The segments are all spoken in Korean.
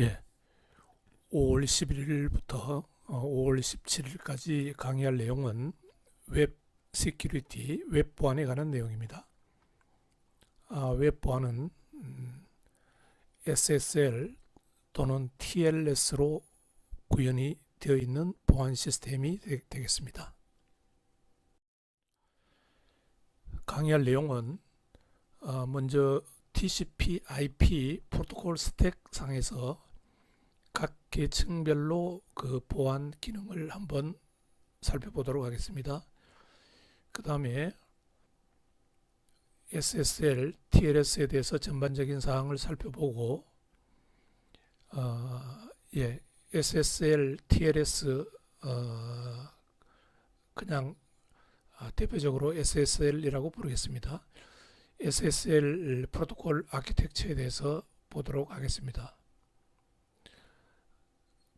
예, 5월 11일부터 5월 17일까지 강의할 내용은 웹 시큐리티, 웹 보안에 관한 내용입니다. 웹 보안은 SSL 또는 TLS로 구현이 되어 있는 보안 시스템이 되겠습니다. 강의할 내용은 먼저 TCP/IP 프로토콜 스택 상에서 각 계층별로 그 보안 기능을 한번 살펴보도록 하겠습니다. 그 다음에 SSL, TLS에 대해서 전반적인 사항을 살펴보고 SSL, TLS 그냥 대표적으로 SSL이라고 부르겠습니다. SSL 프로토콜 아키텍처에 대해서 보도록 하겠습니다.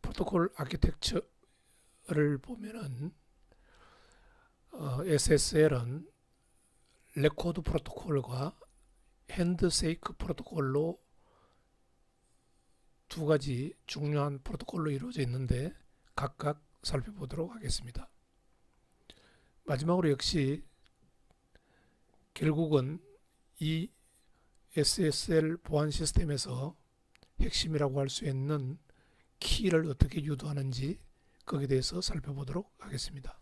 프로토콜 아키텍처를 보면은 SSL은 레코드 프로토콜과 핸드쉐이크 프로토콜로 두 가지 중요한 프로토콜로 이루어져 있는데 각각 살펴보도록 하겠습니다. 마지막으로 역시 결국은 이 SSL 보안 시스템에서 핵심이라고 할 수 있는 키를 어떻게 유도하는지 거기에 대해서 살펴보도록 하겠습니다.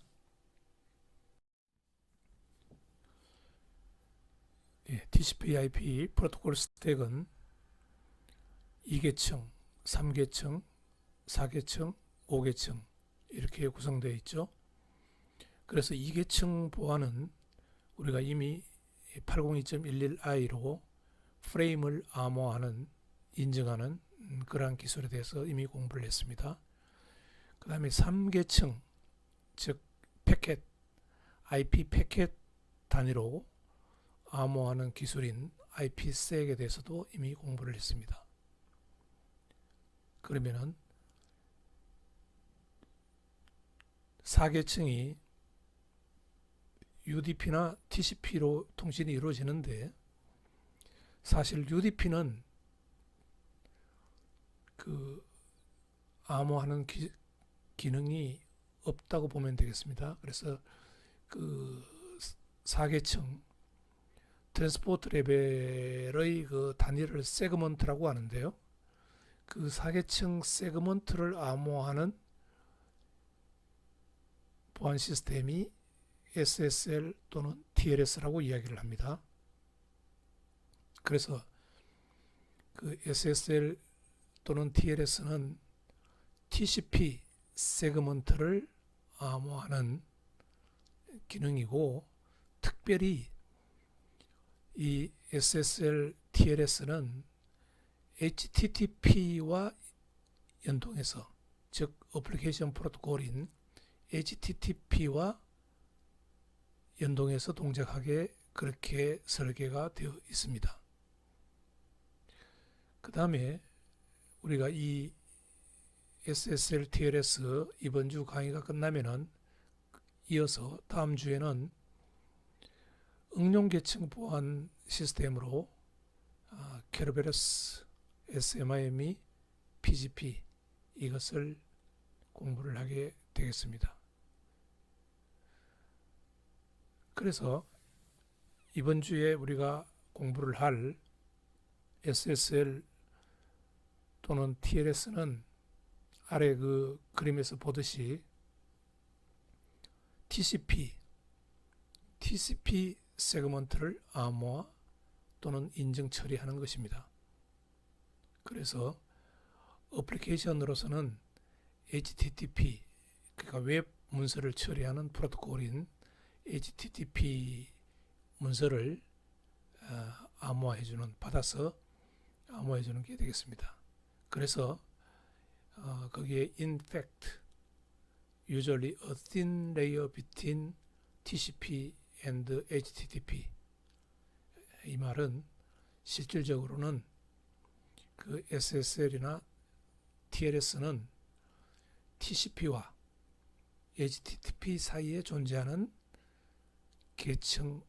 TCP/IP 프로토콜 스택은 2계층, 3계층, 4계층, 5계층 이렇게 구성되어 있죠. 그래서 2계층 보안은 우리가 이미 802.11i로 프레임을 암호화하는, 인증하는 그러한 기술에 대해서 이미 공부를 했습니다. 그 다음에 3계층, 즉 패켓, IP 패켓 단위로 암호화하는 기술인 IPsek에 대해서도 이미 공부를 했습니다. 그러면은 4계층이 UDP나 TCP로 통신이 이루어지는데 사실 UDP는 그 암호하는 기능이 없다고 보면 되겠습니다. 그래서 그 4계층 트랜스포트 레벨의 그 단위를 세그먼트라고 하는데요. 그 4계층 세그먼트를 암호하는 보안 시스템이 SSL 또는 TLS라고 이야기를 합니다. 그래서 그 SSL 또는 TLS는 TCP 세그먼트를 암호하는 기능이고, 특별히 이 SSL, TLS는 HTTP와 연동해서, 즉 어플리케이션 프로토콜인 HTTP와 연동해서 동작하게 그렇게 설계가 되어 있습니다. 그 다음에 우리가 이 SSL, TLS 이번 주 강의가 끝나면은 이어서 다음 주에는 응용 계층 보안 시스템으로 케르베로스, SMIME, PGP 이것을 공부를 하게 되겠습니다. 그래서 이번 주에 우리가 공부를 할 SSL 또는 TLS는 아래 그 그림에서 보듯이 TCP 세그먼트를 암호화 또는 인증 처리하는 것입니다. 그래서 어플리케이션으로서는 HTTP, 그러니까 웹 문서를 처리하는 프로토콜인 HTTP 문서를 암호화해주는, 받아서 암호화해주는 게 되겠습니다. 그래서 거기에 in fact, usually a thin layer between TCP and HTTP, 이 말은 실질적으로는 그 SSL이나 TLS는 TCP와 HTTP 사이에 존재하는 계층,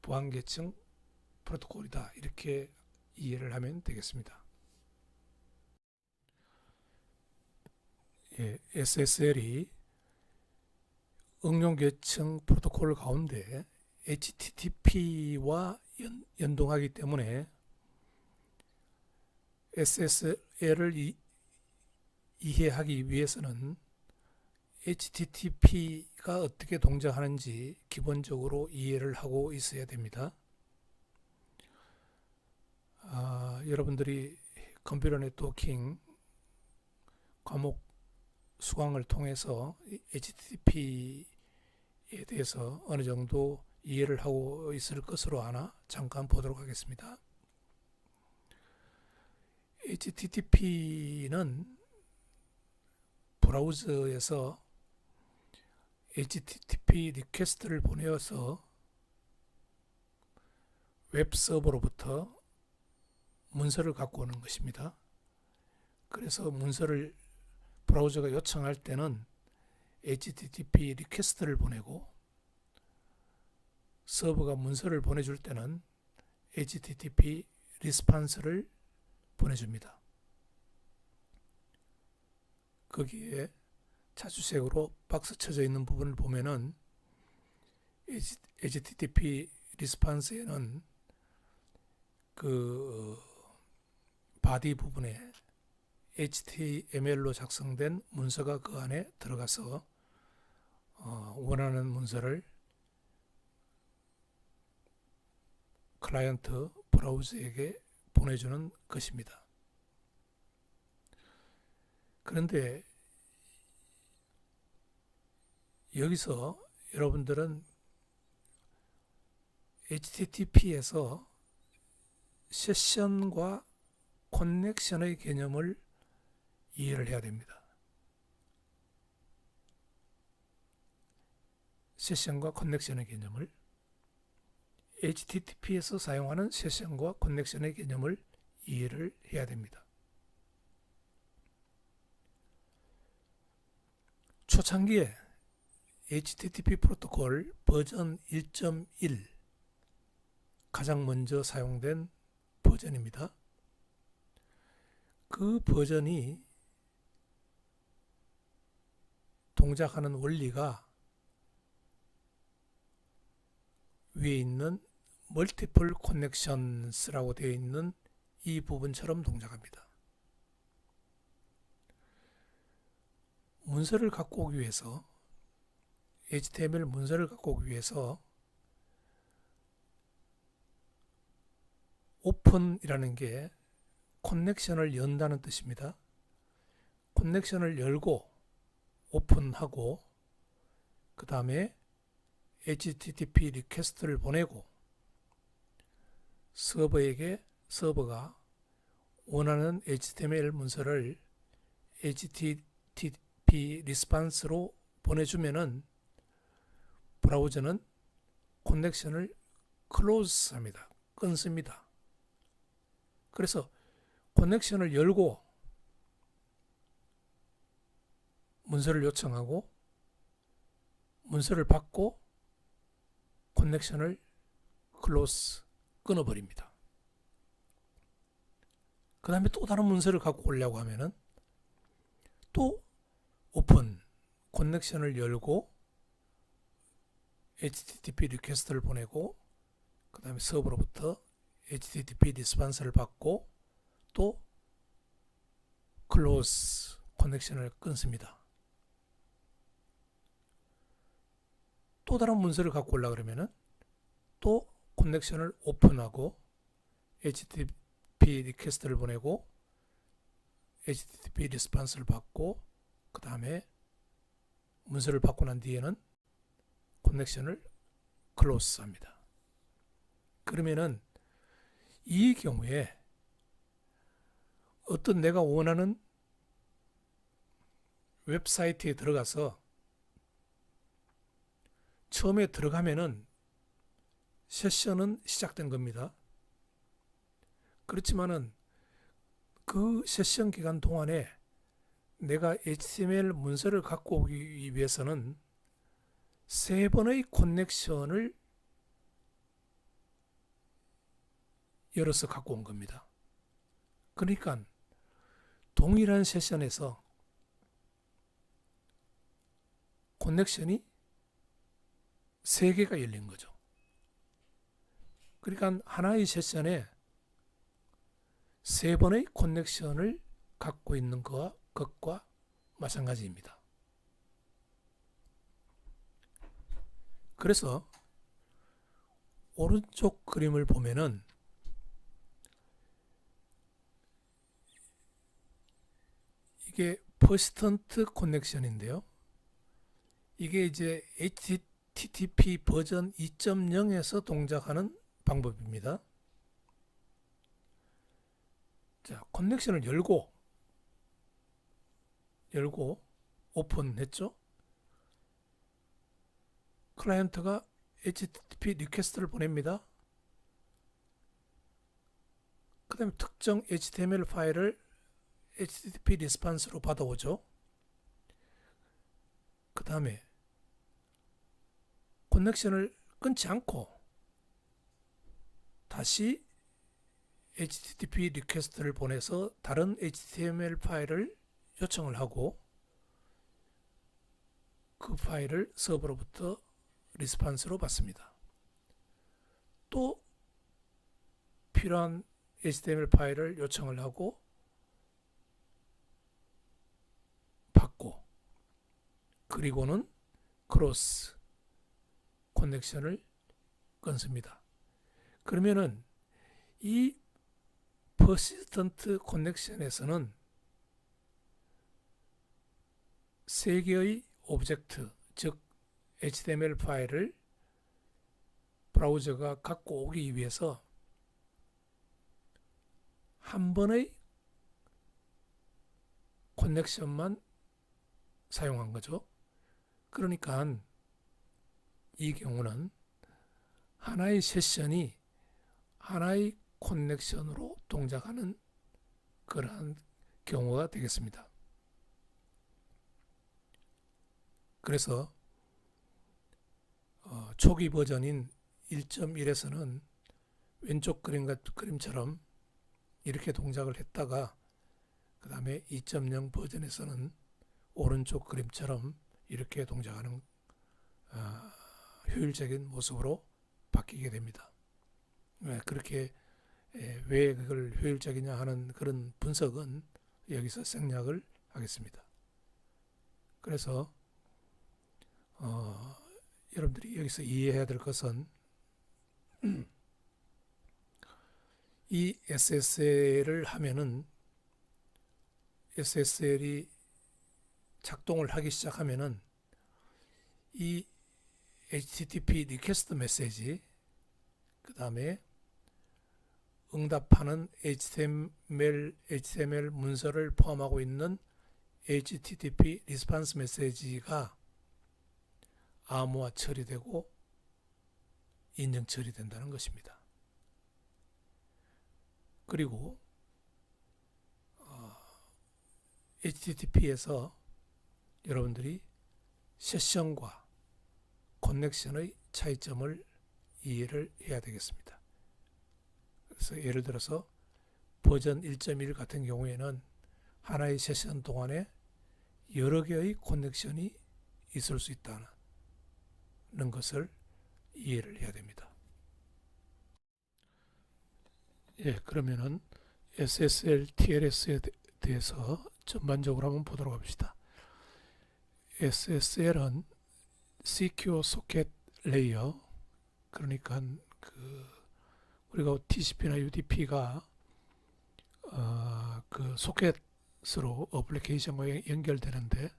보안 계층 프로토콜이다, 이렇게 이해를 하면 되겠습니다. SSL이 응용 계층 프로토콜 가운데 HTTP와 연동하기 때문에 SSL을 이해하기 위해서는 HTTP가 어떻게 동작하는지 기본적으로 이해를 하고 있어야 됩니다. 여러분들이 컴퓨터 네트워킹 과목 수강을 통해서 HTTP에 대해서 어느 정도 이해를 하고 있을 것으로 아나 잠깐 보도록 하겠습니다. HTTP는 브라우저에서 HTTP 리퀘스트를 보내어서 웹 서버로부터 문서를 갖고 오는 것입니다. 그래서 문서를 브라우저가 요청할 때는 HTTP 리퀘스트를 보내고 서버가 문서를 보내줄 때는 HTTP 리스판스를 보내줍니다. 거기에 자주색으로 박스 쳐져 있는 부분을 보면은 HTTP 리스판스에는 그 바디 부분에 HTML로 작성된 문서가 그 안에 들어가서 원하는 문서를 클라이언트 브라우저에게 보내주는 것입니다. 그런데 여기서 여러분들은 HTTP에서 세션과 커넥션의 개념을 이해를 해야 됩니다. 세션과 커넥션의 개념을 HTTP에서 사용하는 세션과 커넥션의 개념을 이해를 해야 됩니다. 초창기에 HTTP 프로토콜 버전 1.1 가장 먼저 사용된 버전입니다. 그 버전이 동작하는 원리가 위에 있는 멀티플 커넥션스라고 되어 있는 이 부분처럼 동작합니다. 문서를 갖고 오기 위해서 HTML 문서를 갖고 오기 위해서 오픈이라는 게 커넥션을 연다는 뜻입니다. 커넥션을 열고 오픈하고 그 다음에 HTTP 리퀘스트를 보내고 서버에게 서버가 원하는 HTML 문서를 HTTP 리스판스로 보내주면은 브라우저는 커넥션을 클로즈 합니다. 끊습니다. 그래서 커넥션을 열고 문서를 요청하고 문서를 받고 커넥션을 클로즈 끊어버립니다. 그 다음에 또 다른 문서를 갖고 오려고 하면은 또 오픈 커넥션을 열고 HTTP 리퀘스트를 보내고 그 다음에 서버로부터 HTTP 리스판스를 받고 또 클로즈 커넥션을 끊습니다. 또 다른 문서를 갖고 오려고 그러면은 또 커넥션을 오픈하고 HTTP 리퀘스트를 보내고 HTTP 리스판스를 받고 그 다음에 문서를 받고 난 뒤에는 커넥션을 클로즈 합니다. 그러면은 이 경우에 어떤 내가 원하는 웹사이트에 들어가서 처음에 들어가면은 세션은 시작된 겁니다. 그렇지만은 그 세션 기간 동안에 내가 HTML 문서를 갖고 오기 위해서는 3번의 커넥션을 열어서 갖고 온 겁니다. 그러니까 동일한 세션에서 커넥션이 3개가 열린 거죠. 그러니까 하나의 세션에 3번의 커넥션을 갖고 있는 것과 마찬가지입니다. 그래서 오른쪽 그림을 보면은 이게 퍼시스턴트 커넥션인데요. 이게 이제 HTTP 버전 2.0에서 동작하는 방법입니다. 자, 커넥션을 열고 오픈했죠. 클라이언트가 HTTP 리퀘스트를 보냅니다. 그 다음에 특정 HTML 파일을 HTTP 리스판스로 받아오죠. 그 다음에 커넥션을 끊지 않고 다시 HTTP 리퀘스트를 보내서 다른 HTML 파일을 요청을 하고 그 파일을 서버로부터 리스판스로 받습니다. 또 필요한 HTML 파일을 요청을 하고 받고 그리고는 크로스 커넥션을 끊습니다. 그러면은 이 퍼시스턴트 커넥션에서는 3개의 오브젝트, 즉 HTML 파일을 브라우저가 갖고 오기 위해서 한 번의 커넥션만 사용한 거죠. 그러니까 이 경우는 하나의 세션이 하나의 커넥션으로 동작하는 그러한 경우가 되겠습니다. 그래서 초기 버전인 1.1에서는 왼쪽 그림처럼 이렇게 동작을 했다가 그 다음에 2.0 버전에서는 오른쪽 그림처럼 이렇게 동작하는 효율적인 모습으로 바뀌게 됩니다. 그렇게 왜 그걸 효율적이냐 하는 그런 분석은 여기서 생략을 하겠습니다. 그래서 여러분들이 여기서 이해해야 될 것은 이 SSL을 하면은 SSL이 작동을 하기 시작하면은 이 HTTP 리퀘스트 메시지 그 다음에 응답하는 HTML 문서를 포함하고 있는 HTTP 리스판스 메시지가 암호화 처리되고 인증 처리된다는 것입니다. 그리고 HTTP에서 여러분들이 세션과 커넥션의 차이점을 이해를 해야 되겠습니다. 그래서 예를 들어서 버전 1.1 같은 경우에는 하나의 세션 동안에 여러 개의 커넥션이 있을 수 있다는 것을 이해를 해야 됩니다. 그러면은 SSL, TLS에 대해서 전반적으로 한번 보도록 합시다. SSL은 Secure Socket Layer, 그러니까 우리가 TCP나 UDP가 그 소켓으로 어플리케이션과 연결되는데,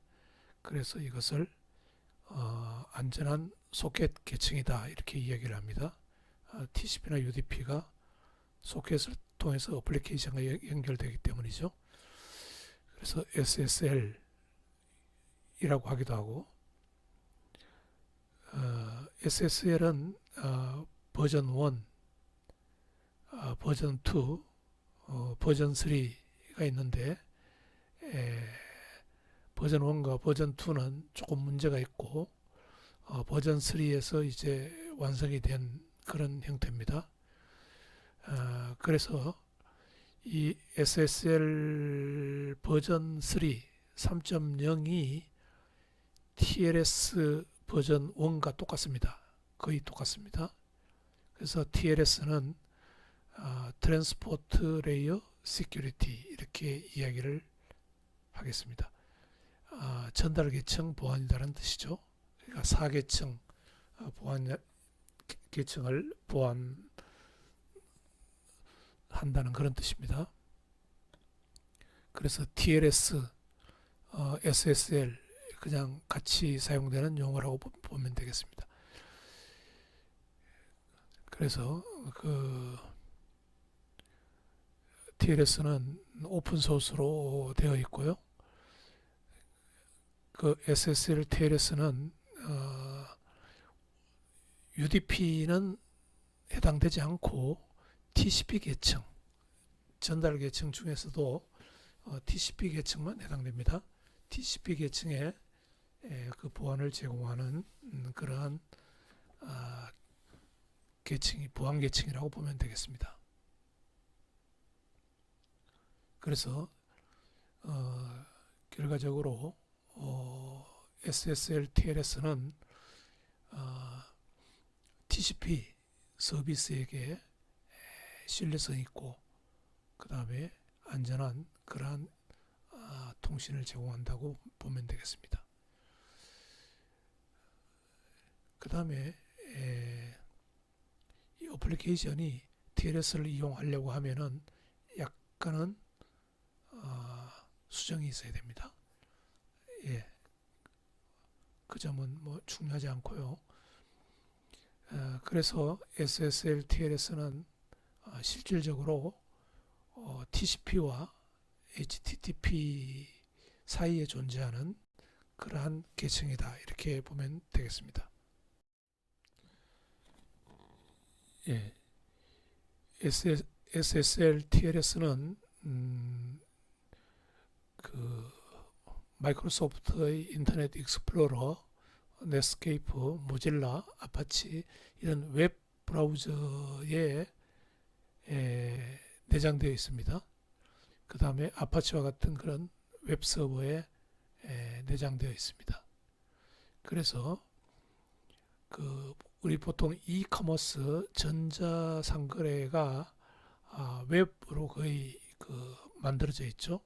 그래서 이것을 안전한 소켓 계층이다 이렇게 이야기를 합니다. TCP나 UDP가 소켓을 통해서 어플리케이션과 연결되기 때문이죠. 그래서 SSL이라고 하기도 하고, SSL은 버전 1, 버전 2, 버전 3가 있는데, 버전 1과 버전 2는 조금 문제가 있고, 버전 3에서 이제 완성이 된 그런 형태입니다. 그래서 이 SSL 버전 3, 3.0이 TLS 버전 1과 똑같습니다. 거의 똑같습니다. 그래서 TLS는 트랜스포트 레이어 시큐리티 이렇게 이야기를 하겠습니다. 전달 계층 보안이라는 뜻이죠. 그러니까 4계층 보안 계층을 보안한다는 그런 뜻입니다. 그래서 TLS, SSL 그냥 같이 사용되는 용어라고 보면 되겠습니다. 그래서 그 TLS는 오픈 소스로 되어 있고요. 그 SSL TLS는 UDP는 해당되지 않고 TCP 계층, 전달 계층 중에서도 TCP 계층만 해당됩니다. TCP 계층에 그 보안을 제공하는 그러한 계층이 보안 계층이라고 보면 되겠습니다. 그래서 결과적으로 SSL TLS는 TCP 서비스에게 신뢰성 있고 그 다음에 안전한 그러한 통신을 제공한다고 보면 되겠습니다. 그 다음에 이 어플리케이션이 TLS를 이용하려고 하면은 약간은 수정이 있어야 됩니다. 예, 그 점은 뭐 중요하지 않고요. 그래서 SSL TLS는 실질적으로 TCP와 HTTP 사이에 존재하는 그러한 계층이다 이렇게 보면 되겠습니다. 예, SSL TLS는 그 마이크로소프트의 인터넷 익스플로러, 넷스케이프, 모질라, 아파치 이런 웹 브라우저에 내장되어 있습니다. 그 다음에 아파치와 같은 그런 웹 서버에 내장되어 있습니다. 그래서 그 우리 보통 이커머스 전자상거래가 웹으로 거의 그 만들어져 있죠.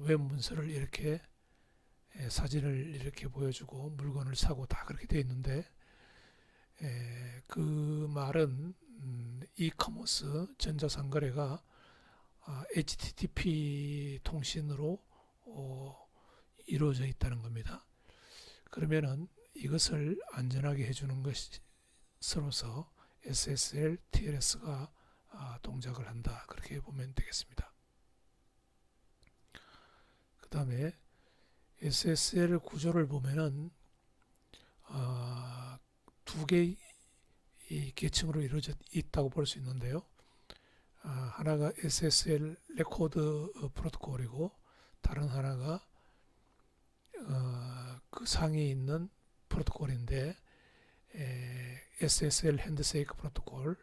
웹 문서를 이렇게 사진을 이렇게 보여주고 물건을 사고 다 그렇게 되어 있는데 그 말은 이커머스 전자상거래가 HTTP 통신으로 이루어져 있다는 겁니다. 그러면은 이것을 안전하게 해주는 것으로서 SSL TLS가 동작을 한다 그렇게 보면 되겠습니다. 그 다음에 SSL 구조를 보면은 두 개의 계층으로 이루어져 있다고 볼 수 있는데요. 하나가 SSL 레코드 프로토콜이고 다른 하나가 그 상위에 있는 프로토콜인데 SSL 핸드쉐이크 프로토콜,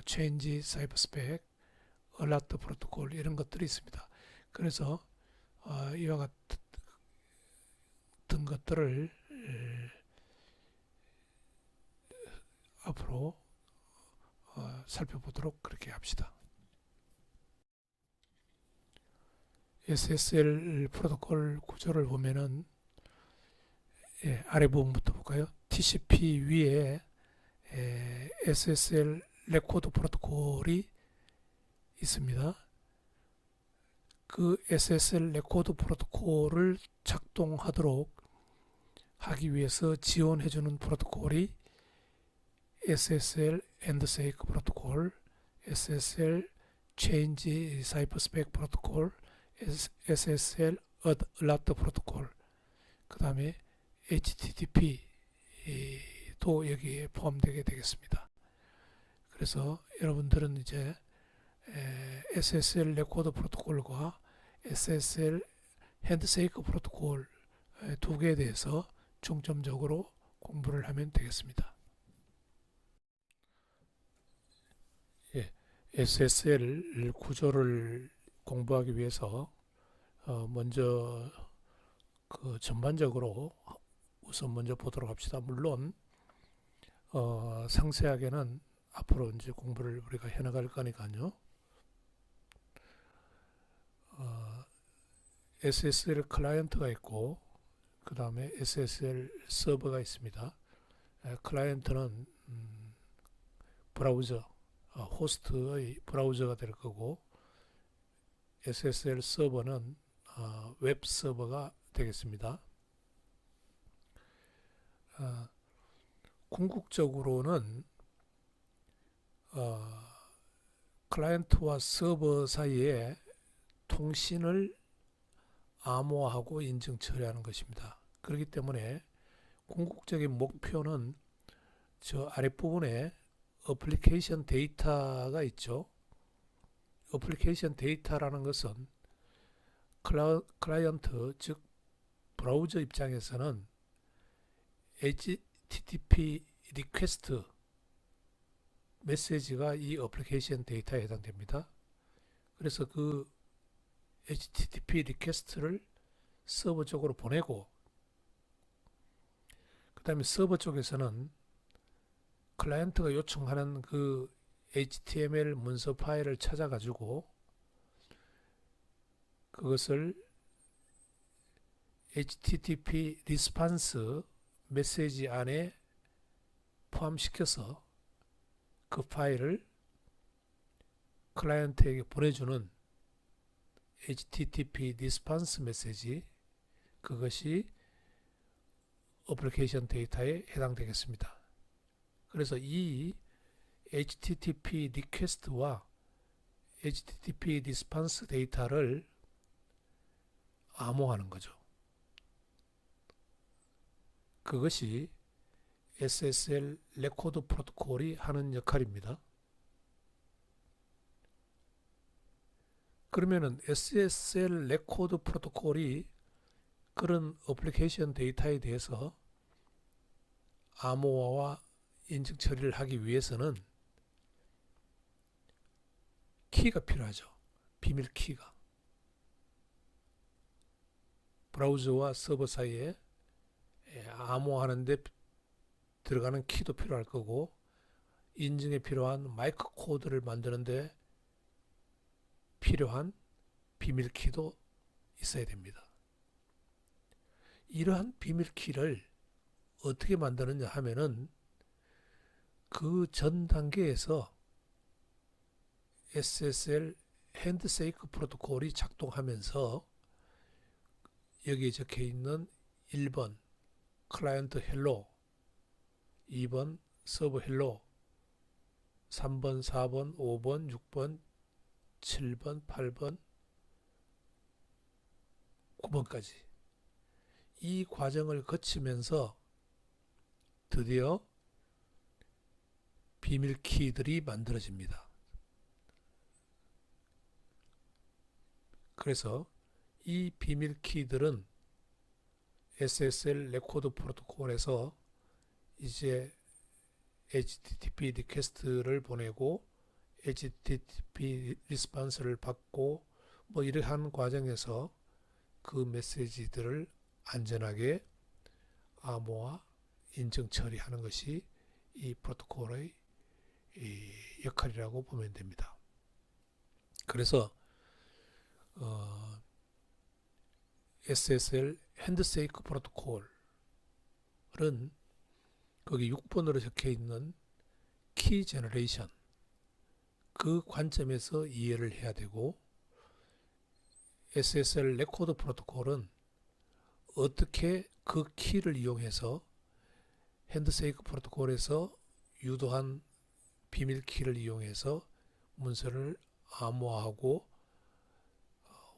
체인지 사이버 스펙, 얼라트 프로토콜 이런 것들이 있습니다. 그래서 이와 같은 것들을 앞으로 살펴보도록 그렇게 합시다. SSL 프로토콜 구조를 보면은 아래 부분부터 볼까요? TCP 위에 SSL 레코드 프로토콜이 있습니다. 그 SSL 레코드 프로토콜을 작동하도록 하기 위해서 지원해주는 프로토콜이 SSL 핸드쉐이크 프로토콜, SSL 체인지 사이버 스펙 프로토콜, SSL 얼라트 프로토콜, 그 다음에 HTTP도 여기에 포함되게 되겠습니다. 그래서 여러분들은 이제 SSL 레코드 프로토콜과 SSL 핸드쉐이크 프로토콜 두 개에 대해서 중점적으로 공부를 하면 되겠습니다. SSL 구조를 공부하기 위해서 먼저 그 전반적으로 우선 먼저 보도록 합시다. 물론 상세하게는 앞으로 이제 공부를 우리가 해나갈 거니까요. SSL 클라이언트가 있고 그 다음에 SSL 서버가 있습니다. 클라이언트는 브라우저, 호스트의 브라우저가 될 거고 SSL 서버는 웹 서버가 되겠습니다. 궁극적으로는 클라이언트와 서버 사이에 통신을 암호화하고 인증 처리하는 것입니다. 그렇기 때문에 궁극적인 목표는 저 아랫부분에 어플리케이션 데이터가 있죠. 어플리케이션 데이터라는 것은 클라이언트, 즉 브라우저 입장에서는 HTTP 리퀘스트 메시지가 이 어플리케이션 데이터에 해당됩니다. 그래서 그 HTTP 리퀘스트를 서버 쪽으로 보내고 그 다음에 서버 쪽에서는 클라이언트가 요청하는 그 HTML 문서 파일을 찾아가지고 그것을 HTTP 리스판스 메시지 안에 포함시켜서 그 파일을 클라이언트에게 보내주는 HTTP 리스판스 메시지, 그것이 어플리케이션 데이터에 해당되겠습니다. 그래서 이 HTTP 리퀘스트와 HTTP 리스판스 데이터를 암호하는 거죠. 그것이 SSL 레코드 프로토콜이 하는 역할입니다. 그러면은 SSL 레코드 프로토콜이 그런 어플리케이션 데이터에 대해서 암호화와 인증 처리를 하기 위해서는 키가 필요하죠. 비밀 키가. 브라우저와 서버 사이에 암호하는데 들어가는 키도 필요할 거고 인증에 필요한 마이크 코드를 만드는데 필요한 비밀 키도 있어야 됩니다. 이러한 비밀 키를 어떻게 만드느냐 하면은 그 전 단계에서 SSL 핸드쉐이크 프로토콜이 작동하면서 여기에 적혀 있는 1번 클라이언트 헬로, 2번 서버 헬로, 3번, 4번, 5번, 6번, 7번, 8번, 9번까지 이 과정을 거치면서 드디어 비밀 키들이 만들어집니다. 그래서 이 비밀 키들은 SSL 레코드 프로토콜에서 이제 HTTP 리퀘스트를 보내고 HTTP 리스판스를 받고 뭐 이러한 과정에서 그 메시지들을 안전하게 암호화, 인증 처리하는 것이 이 프로토콜의 이 역할이라고 보면 됩니다. 그래서 SSL 핸드쉐이크 프로토콜은 거기 6번으로 적혀 있는 키 제너레이션 그 관점에서 이해를 해야 되고 SSL 레코드 프로토콜은 어떻게 그 키를 이용해서 핸드쉐이크 프로토콜에서 유도한 비밀 키를 이용해서 문서를 암호화하고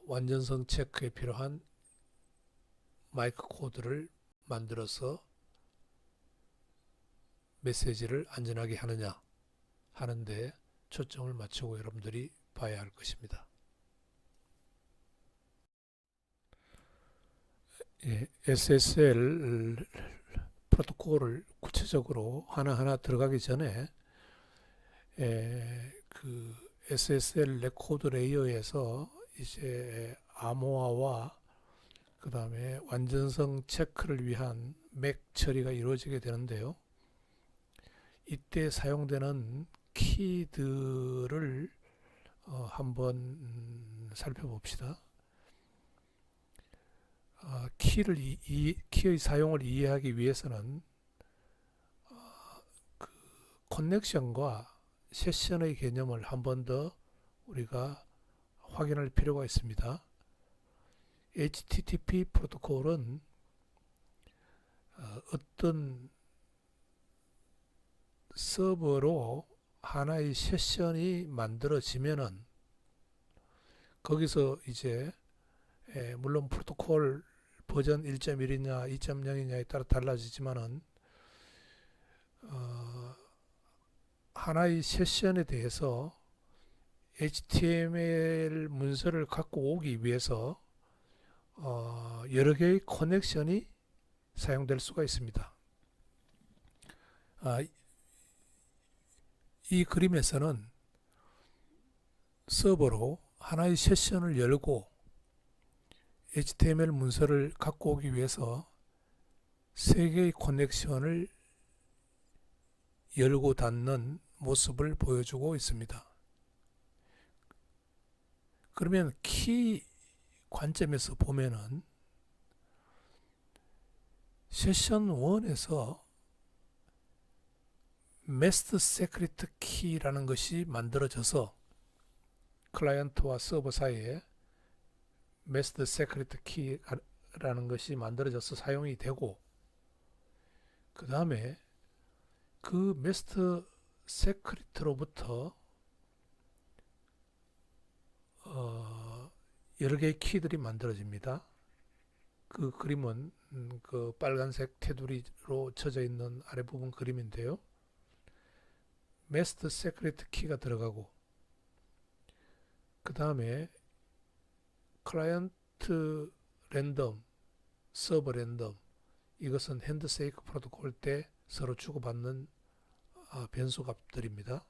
완전성 체크에 필요한 마이크 코드를 만들어서 메시지를 안전하게 하느냐 하는데 초점을 맞추고 여러분들이 봐야 할 것입니다. SSL 프로토콜을 구체적으로 하나하나 들어가기 전에 그 SSL 레코드 레이어에서 이제 암호화와 그 다음에 완전성 체크를 위한 맥 처리가 이루어지게 되는데요. 이때 사용되는 키들을 한번 살펴봅시다. 키의 사용을 이해하기 위해서는 그 커넥션과 세션의 개념을 한 번 더 우리가 확인할 필요가 있습니다. HTTP 프로토콜은 어떤 서버로 하나의 세션이 만들어지면은 거기서 이제 물론 프로토콜 버전 1.1이냐 2.0이냐에 따라 달라지지만은 하나의 세션에 대해서 HTML 문서를 갖고 오기 위해서 여러 개의 커넥션이 사용될 수가 있습니다. 이 그림에서는 서버로 하나의 세션을 열고 HTML 문서를 갖고 오기 위해서 세 개의 커넥션을 열고 닫는 모습을 보여주고 있습니다. 그러면 키 관점에서 보면은 세션 1에서 Master Secret Key라는 것이 만들어져서 클라이언트와 서버 사이에 Master Secret Key라는 것이 만들어져서 사용이 되고, 그 다음에 그 Master Secret로부터 여러 개의 키들이 만들어집니다. 그 그림은 그 빨간색 테두리로 쳐져 있는 아래 부분 그림인데요. Master Secret 키가 들어가고, 그 다음에 클라이언트 랜덤, 서버 랜덤, 이것은 핸드쉐이크 프로토콜 때 서로 주고받는 변수 값들입니다.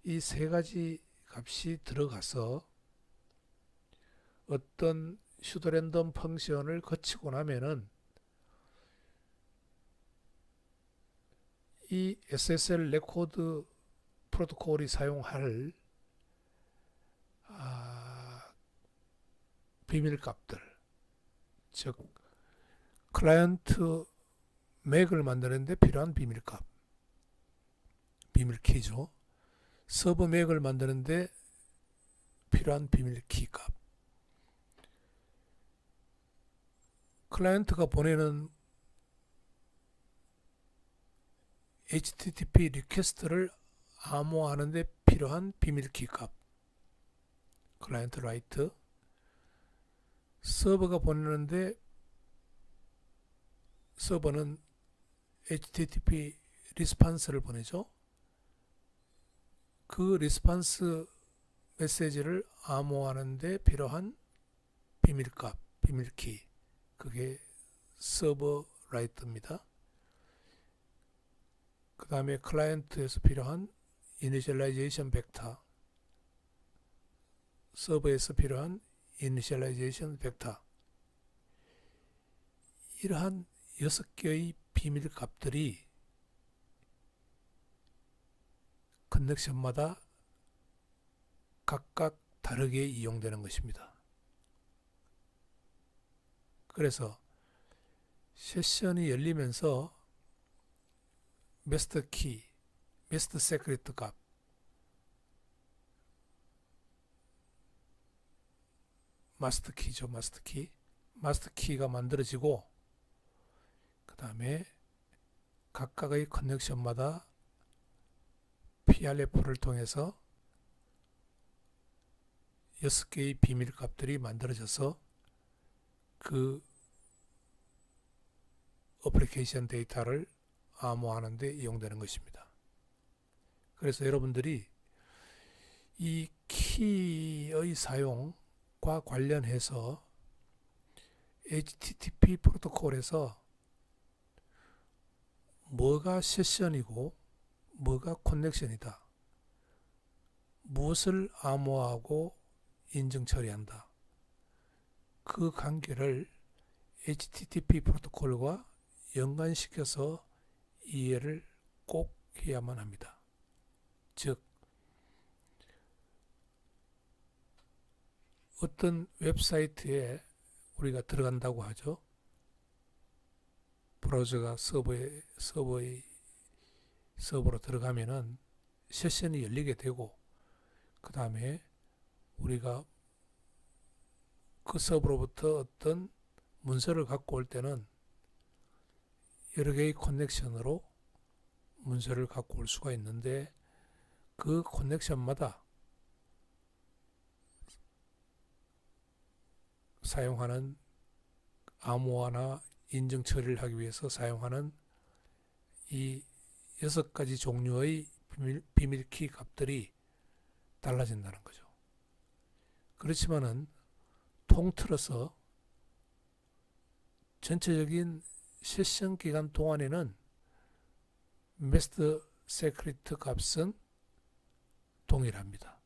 이 세 가지 값이 들어가서 어떤 슈도 랜덤 펑션을 거치고 나면은 이 SSL 레코드 프로토콜이 사용할 비밀값들, 즉 클라이언트 맥을 만드는데 필요한 비밀값, 비밀키죠. 서버 맥을 만드는데 필요한 비밀키 값, 클라이언트가 보내는 HTTP 리퀘스트를 암호화하는데 필요한 비밀키 값, 클라이언트 라이트, 서버가 보내는데 서버는 HTTP 리스판스를 보내죠. 그 리스판스 메시지를 암호화하는데 필요한 비밀값, 비밀키, 그게 서버 라이트입니다. 그 다음에 클라이언트에서 필요한 이니셜라이제이션 벡터, 서버에서 필요한 이니셜라이제이션 벡터, 이러한 6개의 비밀 값들이 커넥션마다 각각 다르게 이용되는 것입니다. 그래서 세션이 열리면서 마스터 키, 마스터 세크리트 값, 마스터 키죠, 마스터 키. 마스터 키가 만들어지고, 그 다음에 각각의 커넥션마다 PRF를 통해서 6개의 비밀 값들이 만들어져서 그 어플리케이션 데이터를 암호화하는 데 이용되는 것입니다. 그래서 여러분들이 이 키의 사용과 관련해서 HTTP 프로토콜에서 뭐가 세션이고 뭐가 커넥션이다, 무엇을 암호화하고 인증 처리한다, 그 관계를 HTTP 프로토콜과 연관시켜서 이해를 꼭 해야만 합니다. 즉 어떤 웹사이트에 우리가 들어간다고 하죠. 브라우저가 서버로 들어가면은 세션이 열리게 되고, 그 다음에 우리가 그 서버로부터 어떤 문서를 갖고 올 때는 여러 개의 커넥션으로 문서를 갖고 올 수가 있는데, 그 커넥션마다 사용하는 암호화나 인증 처리를 하기 위해서 사용하는 이 6가지 종류의 비밀키 값들이 달라진다는 거죠. 그렇지만은 통틀어서 전체적인 세션 기간 동안에는 메스트 세크리트 값은 동일합니다.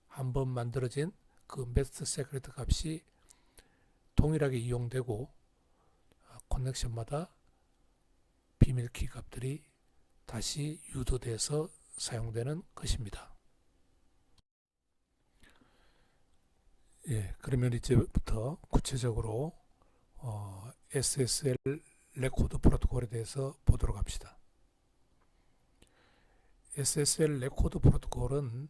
한번 만들어진 그 메스트 세크리트 값이 동일하게 이용되고, 커넥션마다 비밀키 값들이 다시 유도돼서 사용되는 것입니다. 예, 그러면 이제부터 구체적으로 SSL 레코드 프로토콜에 대해서 보도록 합시다. SSL 레코드 프로토콜은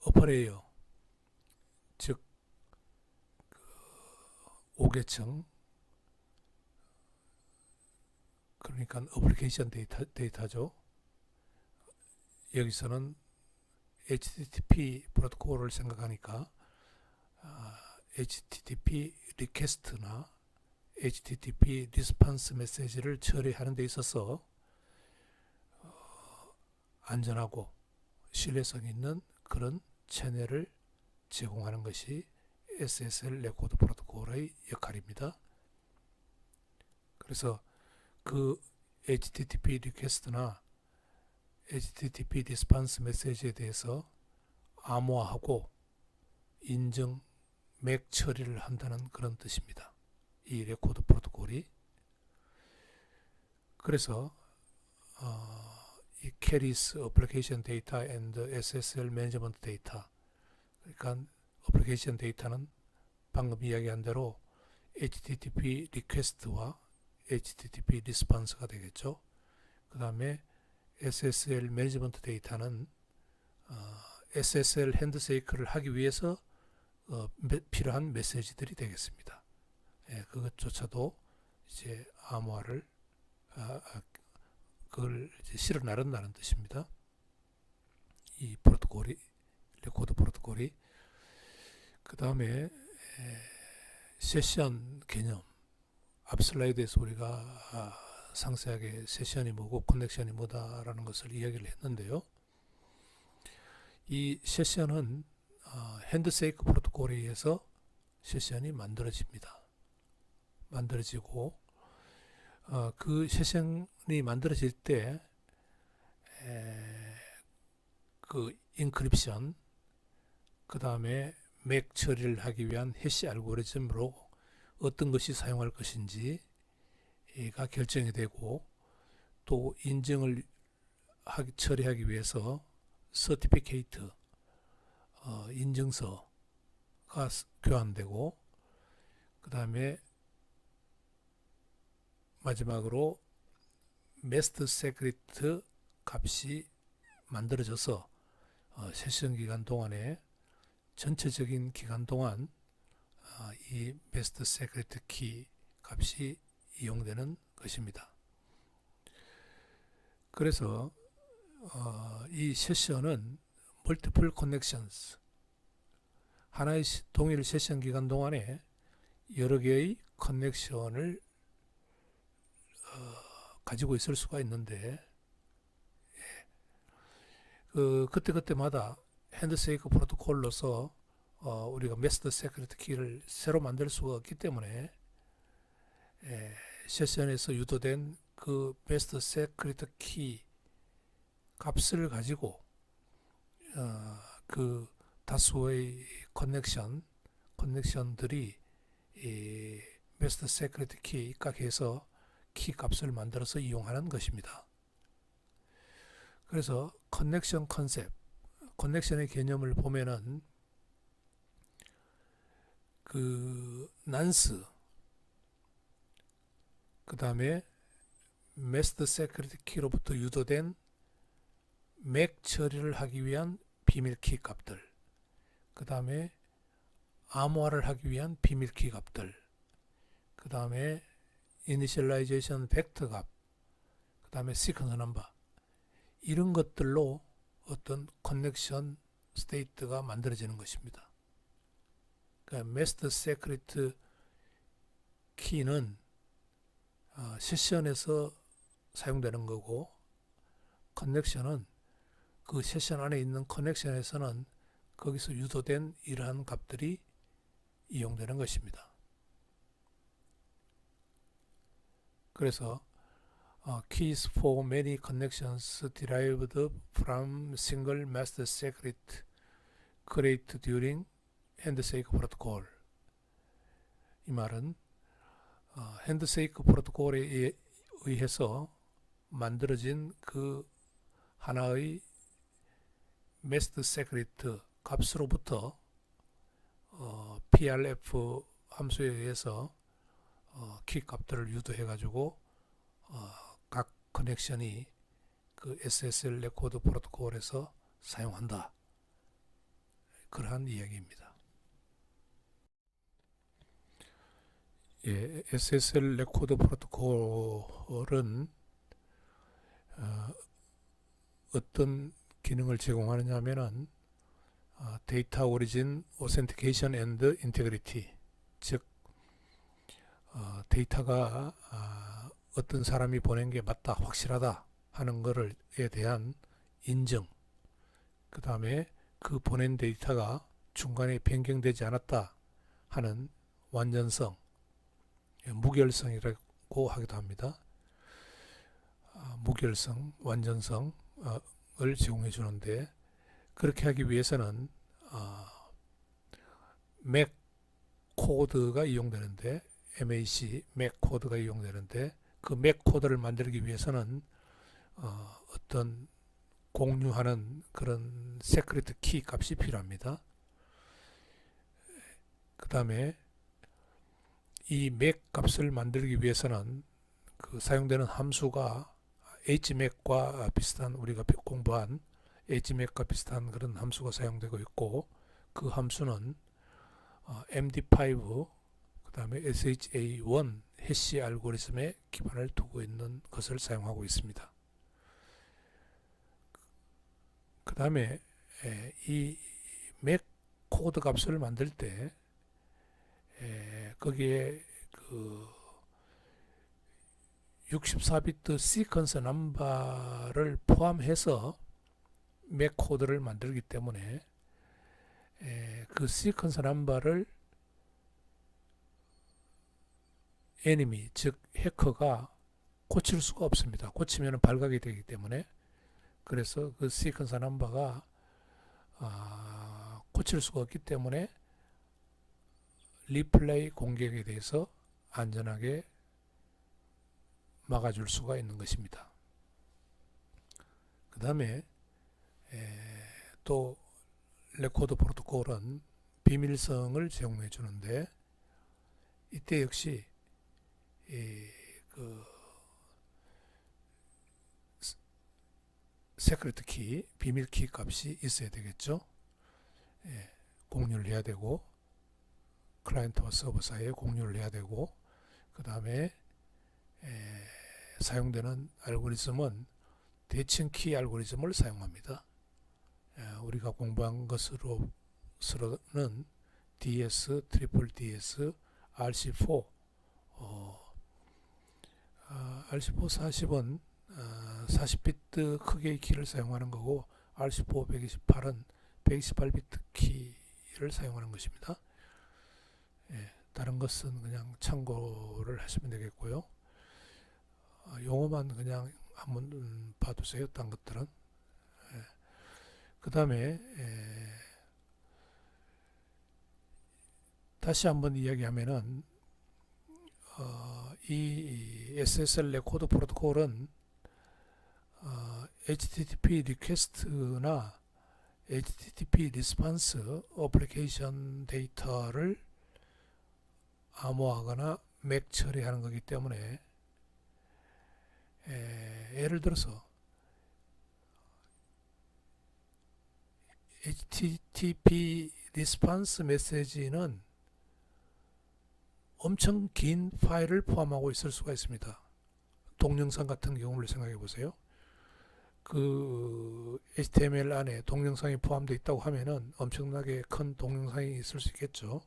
오퍼레이어, 즉 5계층, 그러니까 어플리케이션 데이터죠. 여기서는 HTTP 프로토콜을 생각하니까 HTTP 리퀘스트나 HTTP 리스폰스 메시지를 처리하는 데 있어서 안전하고 신뢰성 있는 그런 채널을 제공하는 것이 SSL 레코드 프로토콜의 역할입니다. 그래서 그 HTTP 리퀘스트나 HTTP 리스폰스 메시지에 대해서 암호화하고 인증, 맥 처리를 한다는 그런 뜻입니다. 이 레코드 프로토콜이. 그래서 이 carries application data and SSL management data, 그러니까 어플리케이션 데이터는 방금 이야기한 대로 HTTP 리퀘스트와 HTTP 리스폰스가 되겠죠. 그 다음에 SSL 매니지먼트 데이터는 SSL 핸드쉐이크를 하기 위해서 필요한 메시지들이 되겠습니다. 예, 그것조차도 이제 암호화를 그걸 이제 실어 나른다는 뜻입니다. 이 프로토콜이, 레코드 프로토콜이. 그 다음에 세션 개념, 앞 슬라이드에서 우리가 상세하게 세션이 뭐고 커넥션이 뭐다라는 것을 이야기를 했는데요. 이 세션은 핸드쉐이크 프로토콜에 의해서 세션이 만들어지고 그 세션이 만들어질 때 그 인크립션, 그 다음에 맥 처리를 하기 위한 해시 알고리즘으로 어떤 것이 사용할 것인지가 결정이 되고, 또 인증을 처리하기 위해서 서티피케이트, 인증서가 교환되고, 그 다음에 마지막으로 메스트 세크리트 값이 만들어져서 세션 기간 동안에, 전체적인 기간 동안 이 메스트 세크리트 키 값이 이용되는 것입니다. 그래서 이 세션은 멀티플 커넥션스, 하나의 동일 세션 기간 동안에 여러 개의 커넥션을 가지고 있을 수가 있는데, 그때그때마다 핸드쉐이크 프로토콜로서 우리가 메스트 세크리트 키를 새로 만들 수가 없기 때문에 세션에서 유도된 그 메스트 세크리트 키 값을 가지고 그 다수의 커넥션들이 이 Master Secret Key 각해서 키 값을 만들어서 이용하는 것입니다. 그래서 커넥션 컨셉, 커넥션의 개념을 보면은 그 난스, 그 다음에 Master Secret Key로부터 유도된 맥 처리를 하기 위한 비밀 키 값들, 그 다음에 암호화를 하기 위한 비밀 키 값들, 그 다음에 이니셜라이제이션 벡터 값, 그 다음에 시퀀스 넘버, 이런 것들로 어떤 커넥션 스테이트가 만들어지는 것입니다. 그러니까 Master Secret Key는 세션에서 사용되는 거고, 커넥션은 그 세션 안에 있는 커넥션에서는 거기서 유도된 이러한 값들이 이용되는 것입니다. 그래서 keys for many connections derived from single master secret created during handshake protocol. 이 말은 핸드쉐이크 프로토콜에 의해서 만들어진 그 하나의 메스트 세크리트 값으로부터 PRF 함수에 의해서 키 값들을 유도해 가지고 각 커넥션이 그 SSL 레코드 프로토콜에서 사용한다. 그러한 이야기입니다. 예, SSL 레코드 프로토콜은 어떤 기능을 제공하느냐 하면은 데이터 오리진 오센티케이션 앤드 인테그리티, 즉 데이터가 어떤 사람이 보낸 게 맞다, 확실하다 하는 것에 대한 인증, 그 다음에 그 보낸 데이터가 중간에 변경되지 않았다 하는 완전성, 무결성이라고 하기도 합니다. 무결성, 완전성을 제공해 주는데, 그렇게 하기 위해서는 맥 코드가 이용되는데, MAC 맥 코드가 이용되는데, 그 맥 코드를 만들기 위해서는 어떤 공유하는 그런 세크리트 키 값이 필요합니다. 그 다음에 이 맥 값을 만들기 위해서는 그 사용되는 함수가 HMAC과 비슷한, 우리가 공부한 HMAC과 비슷한 그런 함수가 사용되고 있고, 그 함수는 MD5 그 다음에 SHA1 해시 알고리즘에 기반을 두고 있는 것을 사용하고 있습니다. 그 다음에 이 맥 코드 값을 만들 때 거기에 그 64비트 시퀀스 넘버를 포함해서 맥 코드를 만들기 때문에 그 시퀀스 넘버를 애니미, 즉 해커가 고칠 수가 없습니다. 고치면 발각이 되기 때문에. 그래서 그 시퀀스 넘버가 고칠 수가 없기 때문에 리플레이 공격에 대해서 안전하게 막아줄 수가 있는 것입니다. 그 다음에 또 레코드 프로토콜은 비밀성을 제공해 주는데, 이때 역시 그 세크리트 키, 비밀 키 값이 있어야 되겠죠. 공유를 해야 되고, 클라이언트와 서버 사이에 공유를 해야 되고, 그 다음에 사용되는 알고리즘은 대칭 키 알고리즘을 사용합니다. 우리가 공부한 것으로는 DS, 트리플 DS, RC4, RC4 40은 40비트 크기의 키를 사용하는 거고, RC4 128은 128비트 키를 사용하는 것입니다. 다른 것은 그냥 참고를 하시면 되겠고요. 용어만 그냥 한번 봐두세요. 딴 것들은. 그 다음에 다시 한번 이야기하면은 이 SSL 레코드 프로토콜은 HTTP 리퀘스트나 HTTP 리스폰스 어플리케이션 데이터를 암호화하거나 맥 처리하는 거기 때문에 예를 들어서 HTTP 리스폰스 메시지는 엄청 긴 파일을 포함하고 있을 수가 있습니다. 동영상 같은 경우를 생각해 보세요. 그 HTML 안에 동영상이 포함되어 있다고 하면은 엄청나게 큰 동영상이 있을 수 있겠죠.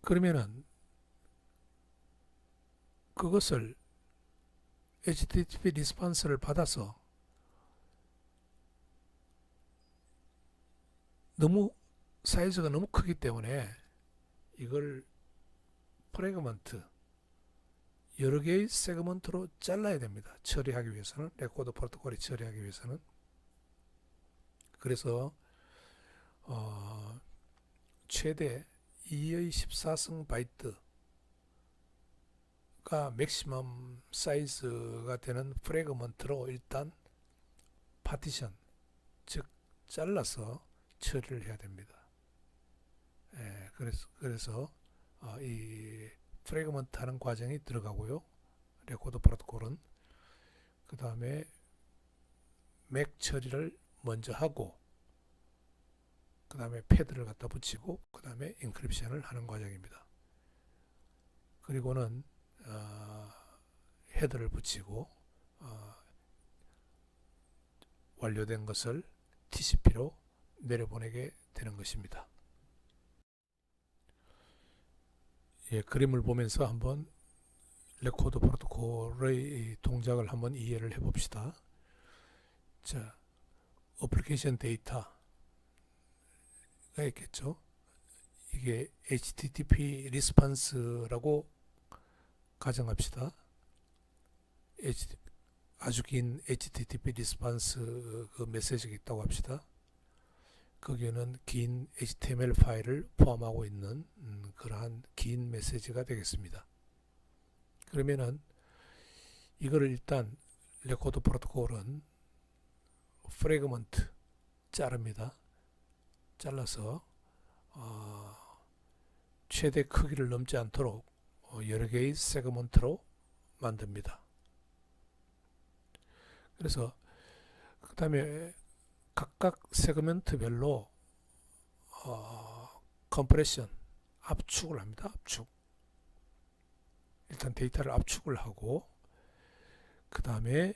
그러면은 그것을 HTTP 리스폰스를 받아서 너무 사이즈가 너무 크기 때문에 이걸 프래그먼트 여러 개의 세그먼트로 잘라야 됩니다. 처리하기 위해서는, 레코드 프로토콜이 처리하기 위해서는. 그래서 최대 2의 14성 바이트가 맥시멈 사이즈가 되는 프래그먼트로 일단 파티션, 즉 잘라서 처리를 해야 됩니다. 그래서 이 프래그먼트 하는 과정이 들어가고요. 레코드 프로토콜은 그 다음에 맥 처리를 먼저 하고 그 다음에 패드를 갖다 붙이고 그 다음에 인크립션을 하는 과정입니다. 그리고는 헤더를 붙이고 완료된 것을 TCP로 내려보내게 되는 것입니다. 그림을 보면서 한번 레코드 프로토콜의 동작을 한번 이해를 해 봅시다. 자, 어플리케이션 데이터가 있겠죠. 이게 HTTP 리스폰스라고 가정합시다. 아주 긴 HTTP 리스폰스 그 메시지가 있다고 합시다. 거기에는 긴 HTML 파일을 포함하고 있는 그러한 긴 메시지가 되겠습니다. 그러면은 이거를 일단 레코드 프로토콜은 프래그먼트 자릅니다. 잘라서 최대 크기를 넘지 않도록 여러 개의 세그먼트로 만듭니다. 그래서 그 다음에 각각 세그먼트별로 컴프레션, 압축을 합니다. 압축. 일단 데이터를 압축을 하고 그 다음에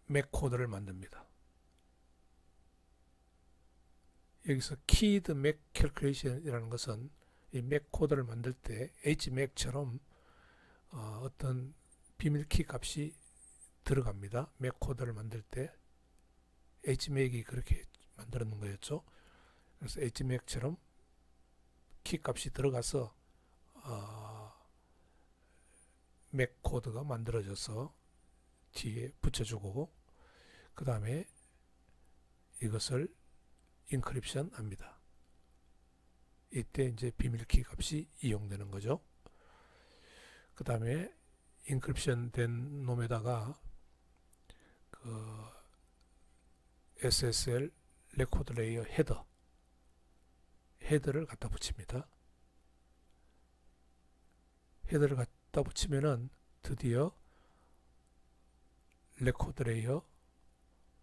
맥 코드를 만듭니다. 여기서 키드 맥 캘큘레이션이라는 것은 이 맥 코드를 만들 때 HMAC처럼 어떤 비밀키 값이 들어갑니다. 맥 코드를 만들 때 HMAC이 그렇게 만들었는 거였죠. 그래서 HMAC처럼 키 값이 들어가서 맥 코드가 만들어져서 뒤에 붙여주고 그 다음에 이것을 인크립션 합니다. 이때 이제 비밀키 값이 이용되는 거죠. 그 다음에 인크립션 된 놈에다가 그 SSL 레코드 레이어 헤더를 갖다 붙입니다. 헤더를 갖다 붙이면은 드디어 레코드 레이어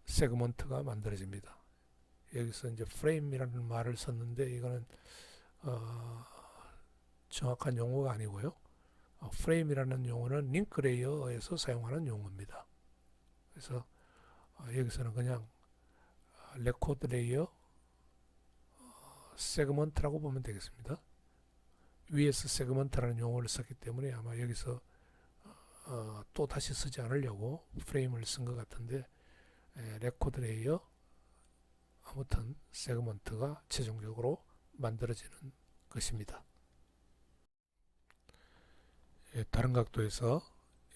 세그먼트가 만들어집니다. 여기서 이제 프레임이라는 말을 썼는데 이거는 정확한 용어가 아니고요. 프레임이라는 용어는 링크 레이어에서 사용하는 용어입니다. 그래서 여기서는 그냥 레코드 레이어 세그먼트라고 보면 되겠습니다. 위에서 세그먼트라는 용어를 썼기 때문에 아마 여기서 또 다시 쓰지 않으려고 프레임을 쓴 것 같은데 레코드 레이어 아무튼 세그먼트가 최종적으로 만들어지는 것입니다. 다른 각도에서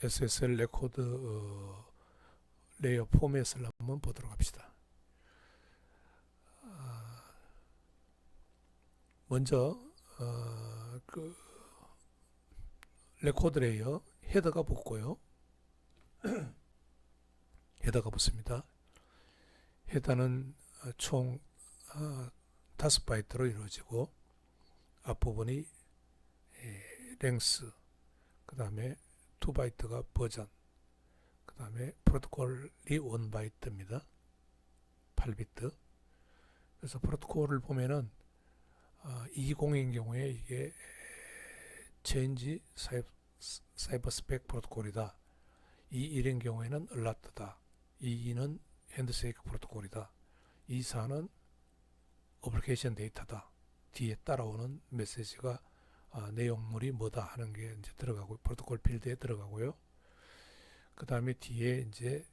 SSL 레코드 레이어 포맷을 한번 보도록 합시다. 먼저 그 레코드 레이어 헤더가 붙고요. 헤더가 붙습니다. 헤더는 총 5바이트로 이루어지고 앞부분이 랭스, 그 다음에 2바이트가 버전, 그 다음에 프로토콜이 1바이트입니다. 8비트. 그래서 프로토콜을 보면은 20인 경우에 이게 체인지 사이버 스펙 프로토콜이다. 21인 경우에는 얼라트다. 22는 핸드쉐이크 프로토콜이다. 24는 어플리케이션 데이터다. 뒤에 따라오는 메시지가 내용물이 뭐다 하는 게 이제 들어가고 프로토콜 필드에 들어가고요. 그 다음에 뒤에 이제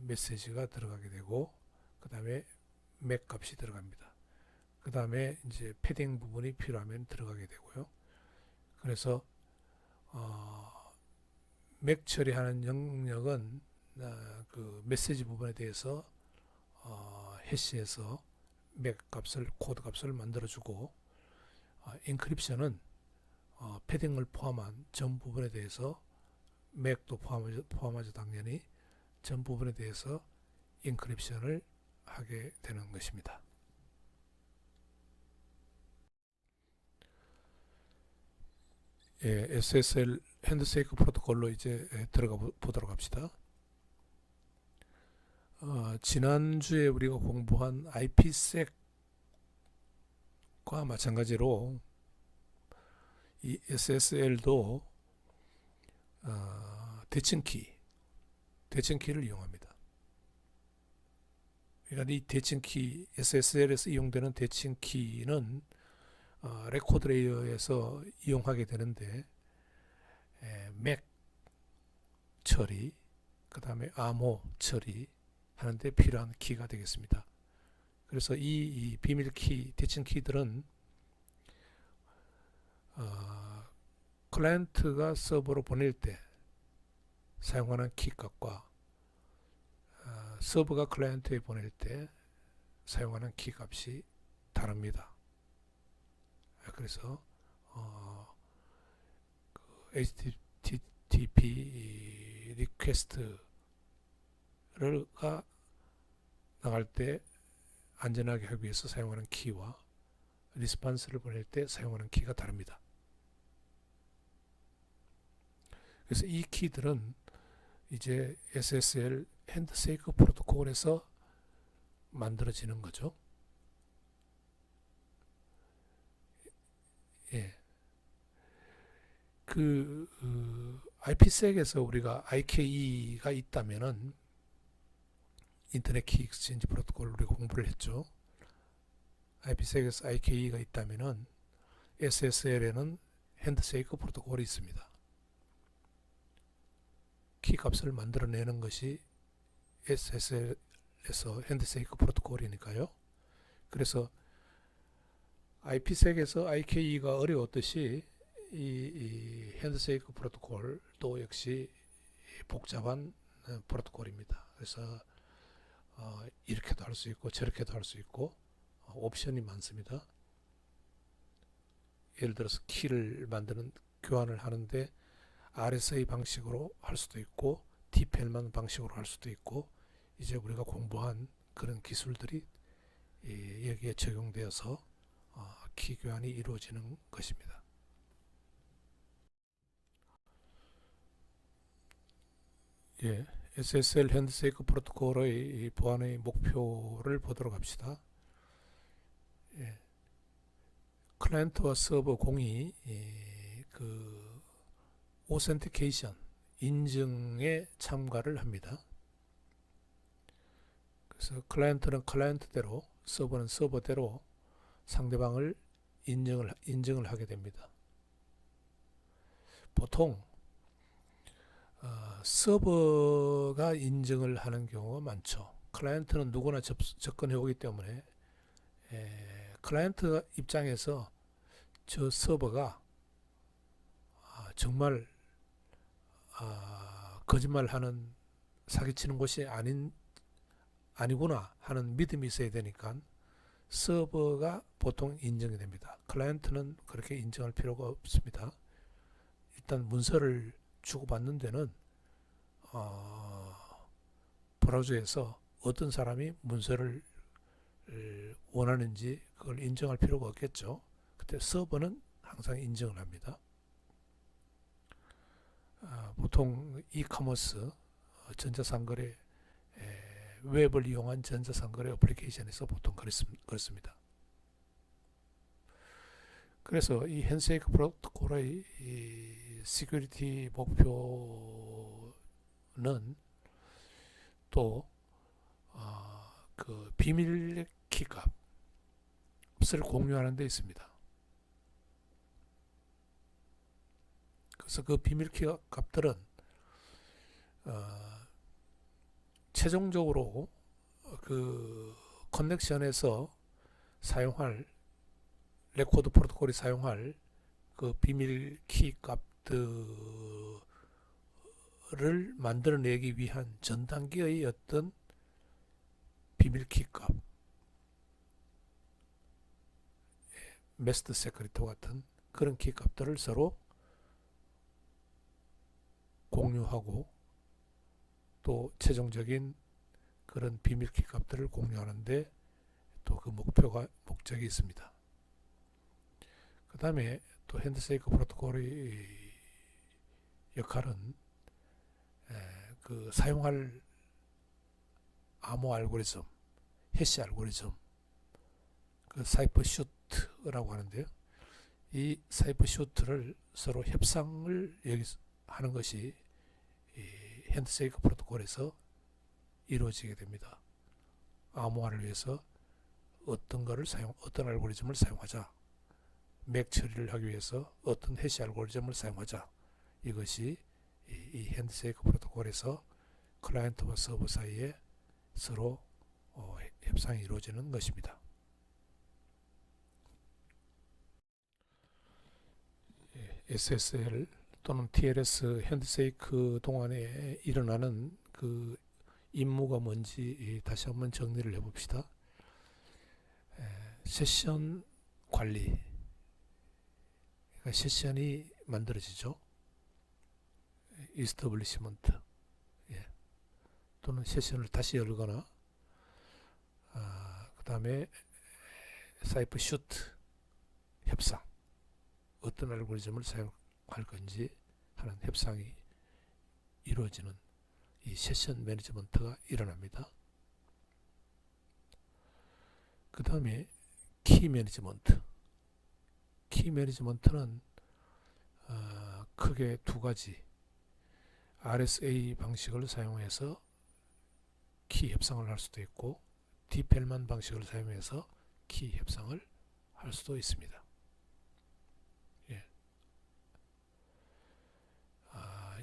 메시지가 들어가게 되고 그 다음에 맥 값이 들어갑니다. 그 다음에 이제 패딩 부분이 필요하면 들어가게 되고요. 그래서 맥 처리하는 영역은 그 메시지 부분에 대해서 해시해서 맥 값을 코드 값을 만들어주고 인크립션은 패딩을 포함한 전 부분에 대해서 맥도 포함하죠 당연히 전 부분에 대해서 인크립션을 하게 되는 것입니다. 예, SSL 핸드쉐이크 프로토콜로 이제 들어가 보도록 합시다. 지난주에 우리가 공부한 IPsek과 마찬가지로 이 SSL도 대칭키를 이용합니다. 그러니까 이 대칭키, SSL에서 이용되는 대칭키는 레코드 레이어에서 이용하게 되는데 맥 처리, 그 다음에 암호 처리 하는데 필요한 키가 되겠습니다. 그래서 이 비밀키, 대칭키들은 클라이언트가 서버로 보낼 때 사용하는 키값과 서버가 클라이언트에 보낼 때 사용하는 키값이 다릅니다. 그래서 HTTP 리퀘스트가 나갈 때 안전하게 하기 위해서 사용하는 키와 리스판스를 보낼 때 사용하는 키가 다릅니다. 그래서 이 키들은 이제 SSL 핸드쉐이크 프로토콜에서 만들어지는 거죠. 예. IPsek에서 우리가 IKE가 있다면은 인터넷 키 익스체인지 프로토콜 우리가 공부를 했죠. IPsek에서 IKE가 있다면은 SSL에는 핸드쉐이크 프로토콜이 있습니다. 키 값을 만들어내는 것이 SSL에서 핸드쉐이크 프로토콜이니까요. 그래서 IPsek에서 IKE가 어려웠듯이 이 핸드쉐이크 프로토콜도 역시 복잡한 프로토콜입니다. 그래서 이렇게도 할 수 있고 저렇게도 할 수 있고 옵션이 많습니다. 예를 들어서 키를 만드는 교환을 하는데 RSA 방식으로 할 수도 있고 DPL만 방식으로 할 수도 있고 이제 우리가 공부한 그런 기술들이 여기에 적용되어서 키 교환이 이루어지는 것입니다. 예, SSL 핸드쉐이크 프로토콜의 보안의 목표를 보도록 합시다. 예, 클라이언트와 서버 공이 그 오센티케이션 인증에 참가를 합니다. 그래서 클라이언트는 클라이언트대로 서버는 서버대로 상대방을 인증을 하게 됩니다. 보통 서버가 인증을 하는 경우가 많죠. 클라이언트는 누구나 접근해 오기 때문에 클라이언트 입장에서 저 서버가 정말 거짓말하는 사기치는 곳이 아니구나 하는 믿음이 있어야 되니까 서버가 보통 인정이 됩니다. 클라이언트는 그렇게 인정할 필요가 없습니다. 일단 문서를 주고받는 데는 브라우저에서 어떤 사람이 문서를 원하는지 그걸 인정할 필요가 없겠죠. 그때 서버는 항상 인정을 합니다. 보통 이커머스 전자상거래 웹을 이용한 전자상거래 어플리케이션에서 보통 그렇습니다. 그래서 이 핸드쉐이크 프로토콜의 이 시큐리티 목표는 또 그 비밀 키값을 공유하는 데 있습니다. 그래서 그 비밀 키 값들은 최종적으로 그 커넥션에서 사용할 레코드 프로토콜이 사용할 그 비밀 키 값들을 만들어내기 위한 전 단계의 어떤 비밀 키 값, 메스터 세크리터 같은 그런 키 값들을 서로 공유하고 또 최종적인 그런 비밀 키 값들을 공유하는데 또 그 목적이 있습니다. 그 다음에 또 핸드쉐이크 프로토콜의 역할은 그 사용할 암호 알고리즘, 해시 알고리즘, 그 사이퍼 슈트라고 하는데요. 이 사이퍼 슈트를 서로 협상을 하는 것이 이 핸드쉐이크 프로토콜에서 이루어지게 됩니다. 암호화를 위해서 어떤 알고리즘을 사용하자. 맥 처리를 하기 위해서 어떤 해시 알고리즘을 사용하자. 이것이 이 핸드쉐이크 프로토콜에서 클라이언트와 서버 사이에 서로 협상이 이루어지는 것입니다. SSL 또는 TLS 핸드쉐이크 동안에 일어나는 그 임무가 뭔지 다시 한번 정리를 해봅시다. 세션 관리, 그러니까 세션이 만들어지죠. 이스터블리시먼트, 또는 세션을 다시 열거나, 그 다음에 사이퍼 슈트 협상, 어떤 알고리즘을 사용할 건지 하는 협상이 이루어지는 이 세션 매니지먼트가 일어납니다. 그 다음에 키 매니지먼트. 키 매니지먼트는 크게 두 가지 RSA 방식을 사용해서 키 협상을 할 수도 있고 디펠만 방식을 사용해서 키 협상을 할 수도 있습니다.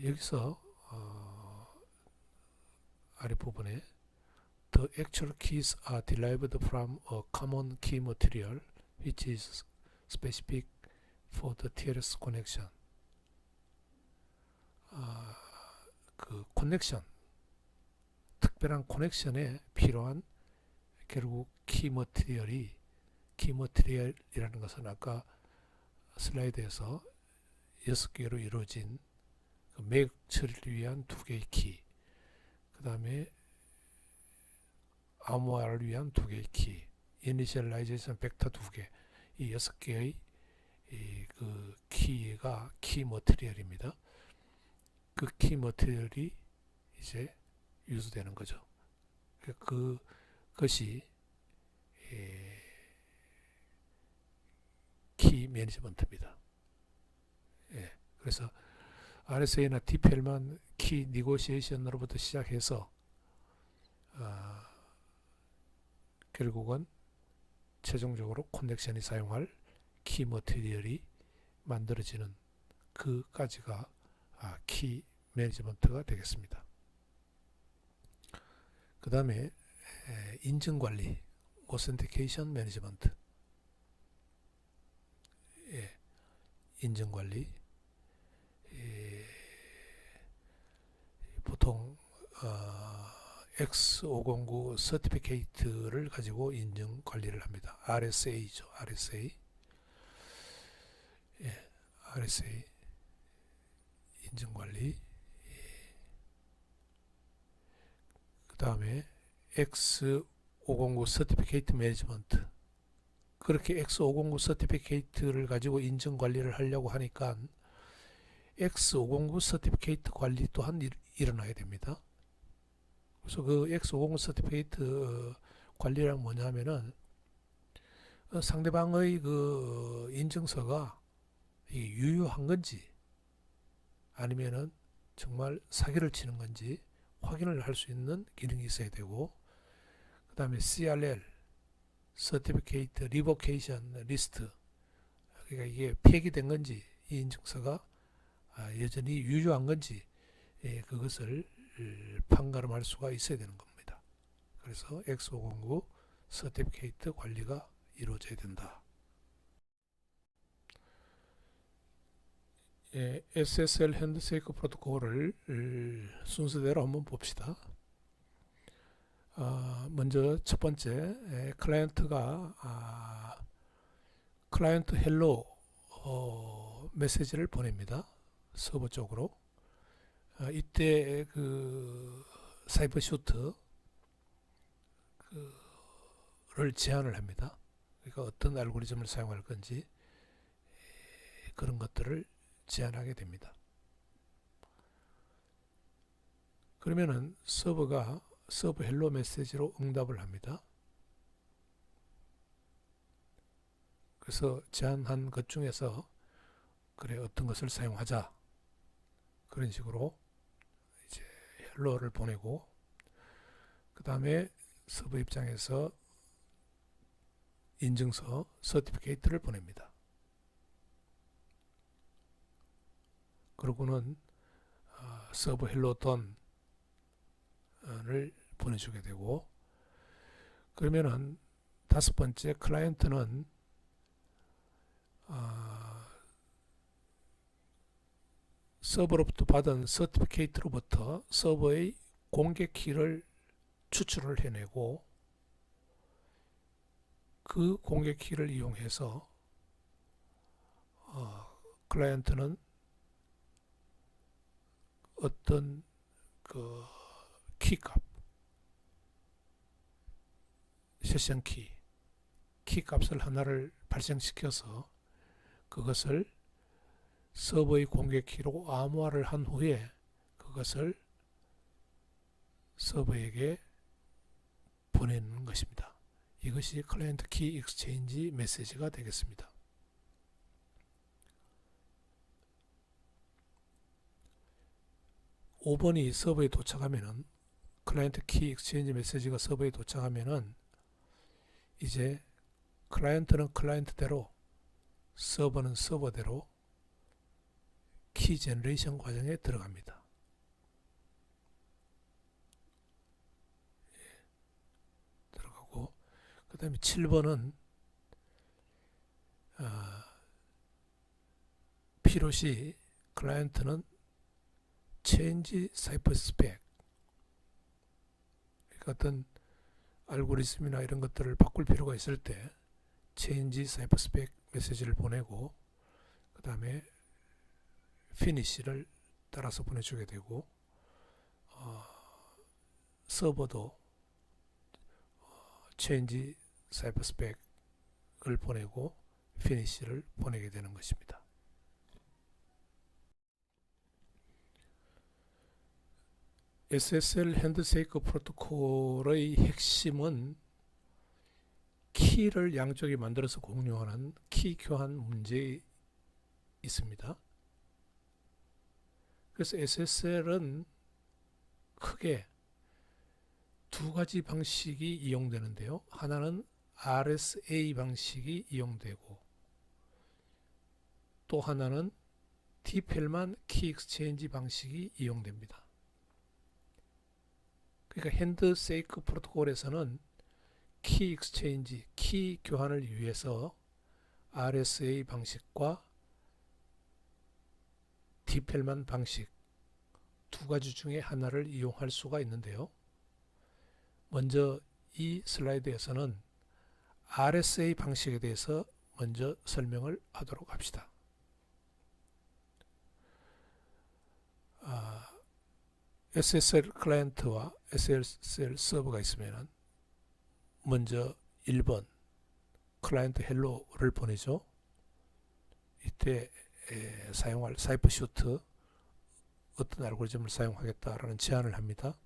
여기서 아랫부분에 The actual keys are derived from a common key material which is specific for the TLS connection. 그 커넥션, 특별한 커넥션에 필요한 결국 키 머티리얼이라는 것은 아까 슬라이드에서 6개로 이루어진 그 맥 처리를 위한 2개의 키, 그 다음에 암호화를 위한 2개의 키, 이니셜라이제이션 벡터 2개, 이 6개의 그 키가 키 머티리얼입니다. 그 키 머티리얼이 이제 유도되는 거죠. 그것이 키 매니지먼트입니다. 그래서 RSA나 TPL만 키 니고시에이션으로부터 시작해서 결국은 최종적으로 커넥션이 사용할 키 머티리얼이 만들어지는 그까지가 키 매니지먼트가 되겠습니다. 그 다음에 인증관리, 오센티케이션 매니지먼트, 인증관리, 보통 X509 서티피케이트를 가지고 인증 관리를 합니다. RSA죠. RSA. 예, RSA 인증 관리. 그 다음에 X509 서티피케이트 매니지먼트. 그렇게 X509 서티피케이트를 가지고 인증 관리를 하려고 하니까 X509 서티피케이트 관리 또한 일어나야 됩니다. 그래서 그 X509 서티피케이트 관리란 뭐냐면은 상대방의 그 인증서가 유효한 건지 아니면은 정말 사기를 치는 건지 확인을 할 수 있는 기능이 있어야 되고, 그 다음에 CRL Certificate Revocation List, 그러니까 이게 폐기된 건지 이 인증서가 여전히 유효한 건지 그것을 판가름할 수가 있어야 되는 겁니다. 그래서 X509 서티피케이트 관리가 이루어져야 된다. SSL 핸드쉐이크 프로토콜을 순서대로 한번 봅시다. 먼저 첫 번째, 클라이언트가 클라이언트 헬로 메시지를 보냅니다. 서버 쪽으로. 이때 그 사이버 슈트를 제한을 합니다. 그러니까 어떤 알고리즘을 사용할 건지 그런 것들을 제한하게 됩니다. 그러면은 서버가 서버 헬로 메시지로 응답을 합니다. 그래서 제한한 것 중에서 그래 어떤 것을 사용하자 그런 식으로 이제 헬로를 보내고, 그 다음에 서버 입장에서 인증서 서티피케이트를 보냅니다. 그러고는 서버 헬로 던을 보내주게 되고, 그러면은 다섯 번째 클라이언트는 서버로부터 받은 서티피케이트로부터 서버의 공개 키를 추출을 해내고, 그 공개 키를 이용해서 클라이언트는 어떤 그 키값, 세션 키 값을 하나를 발생시켜서 그것을 서버의 공개 키로 암호화를 한 후에 그것을 서버에게 보내는 것입니다. 이것이 클라이언트 키 익스체인지 메시지가 되겠습니다. (5번이) 서버에 도착하면은, 클라이언트 키 익스체인지 메시지가 서버에 도착하면은 이제 클라이언트는 클라이언트대로, 서버는 서버대로 키 제너레이션 과정에 들어갑니다. 들어가고, 그 다음에 7번은 필요시 클라이언트는 change cipher spec, 그러니까 어떤 알고리즘이나 이런 것들을 바꿀 필요가 있을 때 change cipher spec 메시지를 보내고, 그 다음에 finish를 따라서 보내주게 되고, 서버도 change cipher spec을 보내고 finish를 보내게 되는 것입니다. SSL 핸드쉐이크 프로토콜의 핵심은 키를 양쪽이 만들어서 공유하는 키 교환 문제에 있습니다. 그래서 SSL은 크게 두 가지 방식이 이용되는데요. 하나는 RSA 방식이 이용되고, 또 하나는 디펠만 키 익스체인지 방식이 이용됩니다. 그러니까 핸드쉐이크 프로토콜에서는 키 익스체인지, 키 교환을 위해서 RSA 방식과 디펠만 방식 두 가지 중에 하나를 이용할 수가 있는데요. 먼저 이 슬라이드에서는 RSA 방식에 대해서 먼저 설명을 하도록 합시다. SSL 클라이언트와 SSL 서버가 있으면 먼저 1번 클라이언트 헬로를 보내죠. 이때 사용할 사이퍼슈트 어떤 알고리즘을 사용하겠다라는 제안을 합니다.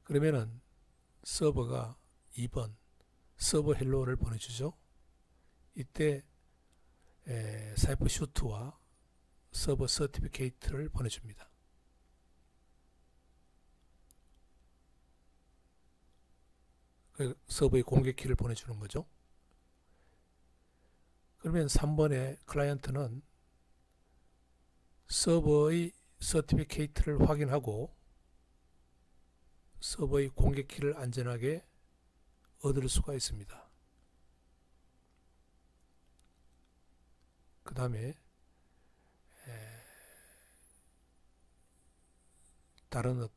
그러면은 서버가 2번 서버 헬로를 보내주죠. 이때 사이퍼슈트와 서버 서티피케이트를 보내줍니다. 서버의 공개키를 보내주는 거죠. 그러면 3번의 클라이언트는 서버의 서티피케이트를 확인하고 서버의 공개키를 안전하게 얻을 수가 있습니다. 그 다음에 다른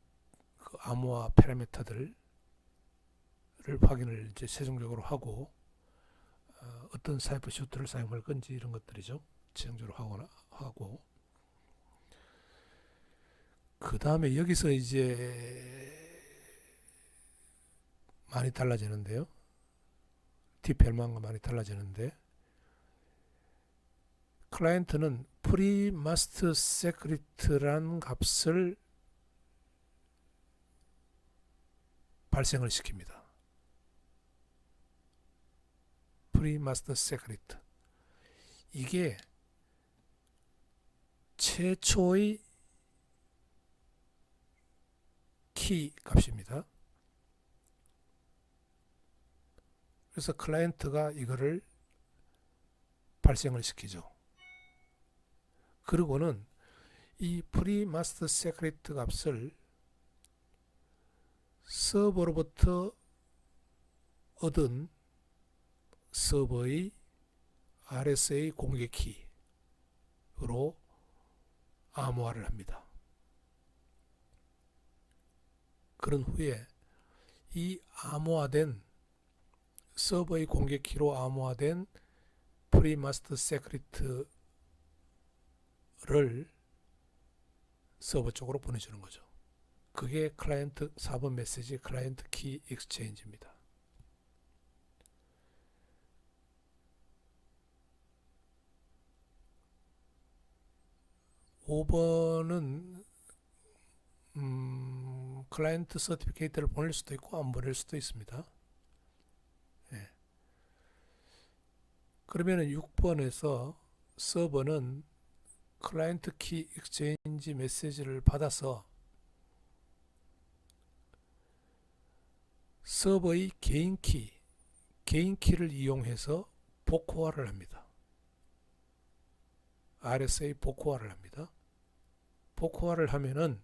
암호화 파라미터들을 확인을 이제 최종적으로 하고 어떤 사이퍼 슈트를 사용할 건지 이런 것들이죠. 최종적으로 하고 그 다음에 여기서 이제 많이 달라지는데요. DPL만과 많이 달라지는데 클라이언트는 프리마스터 세크리트라는 값을 발생을 시킵니다. 프리마스터 세크리트 이게 최초의 키 값입니다. 그래서 클라이언트가 이거를 발생을 시키죠. 그리고는 이 프리마스터 세크리트 값을 서버로부터 얻은 서버의 RSA 공개키로 암호화를 합니다. 그런 후에 이 암호화된 서버의 공개키로 암호화된 프리마스터 세크리트를 서버 쪽으로 보내주는 거죠. 그게 클라이언트 4번 메시지 클라이언트 키 익스체인지입니다. (5번은) 클라이언트 서티피케이트를 보낼 수도 있고 안 보낼 수도 있습니다. 예. 그러면 6번에서 서버는 클라이언트 키 익스체인지 메시지를 받아서 서버의 개인키를 이용해서 복호화를 합니다. RSA 복호화를 합니다. 복호화를 하면은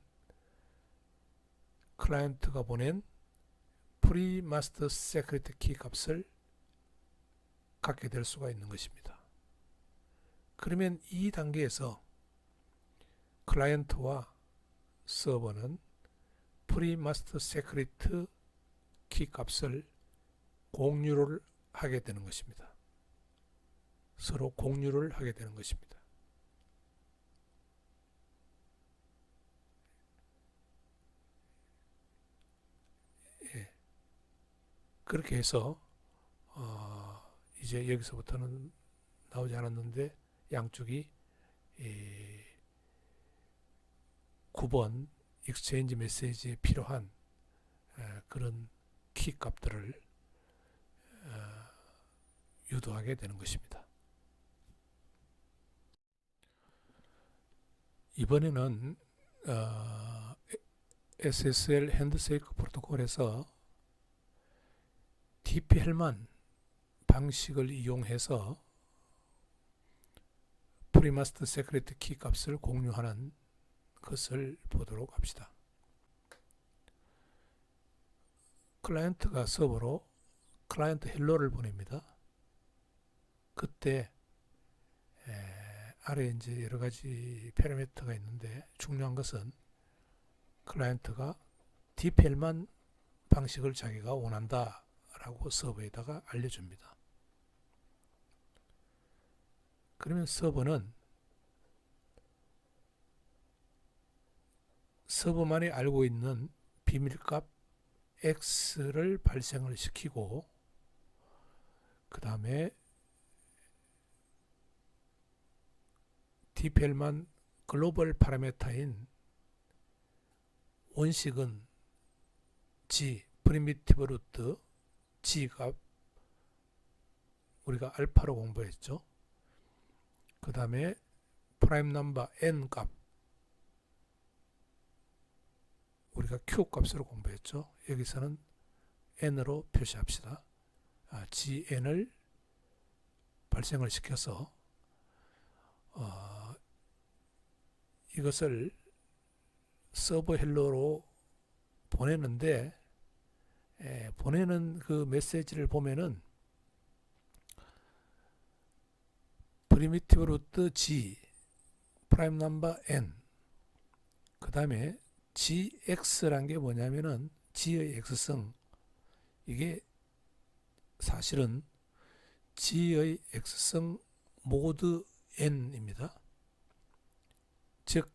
클라이언트가 보낸 프리마스터 세크리트 키 값을 갖게 될 수가 있는 것입니다. 그러면 이 단계에서 클라이언트와 서버는 프리마스터 세크리트 키 값을 공유를 하게 되는 것입니다. 서로 공유를 하게 되는 것입니다. 예. 그렇게 해서 이제 여기서부터는 나오지 않았는데 양쪽이 9번 익스체인지 메시지에 필요한 그런 키 값들을 유도하게 되는 것입니다. 이번에는 SSL 핸드쉐이크 프로토콜에서 DP-헬만 방식을 이용해서 프리마스터 세크리트 키 값을 공유하는 것을 보도록 합시다. 클라이언트가 서버로 클라이언트 헬로를 보냅니다. 그때 아래 이제 여러 가지 파라미터가 있는데 중요한 것은 클라이언트가 DPL만 방식을 자기가 원한다라고 서버에다가 알려줍니다. 그러면 서버는 서버만이 알고 있는 비밀값 X를 발생을 시키고 그 다음에 디펠만 글로벌 파라메타인 원식은 G, 프리미티브 루트 G 값 우리가 알파로 공부했죠. 그 다음에 프라임 넘버 N 값 우리가 Q 값으로 공부했죠. 여기서는 N으로 표시합시다. GN을 발생을 시켜서 이것을 서버 헬로로 보내는데 보내는 그 메시지를 보면은 프리미티브 루트 G 프라임 넘버 N 그 다음에 GX란 게 뭐냐면은 G의 X성 이게 사실은 G의 X성 모드 N입니다. 즉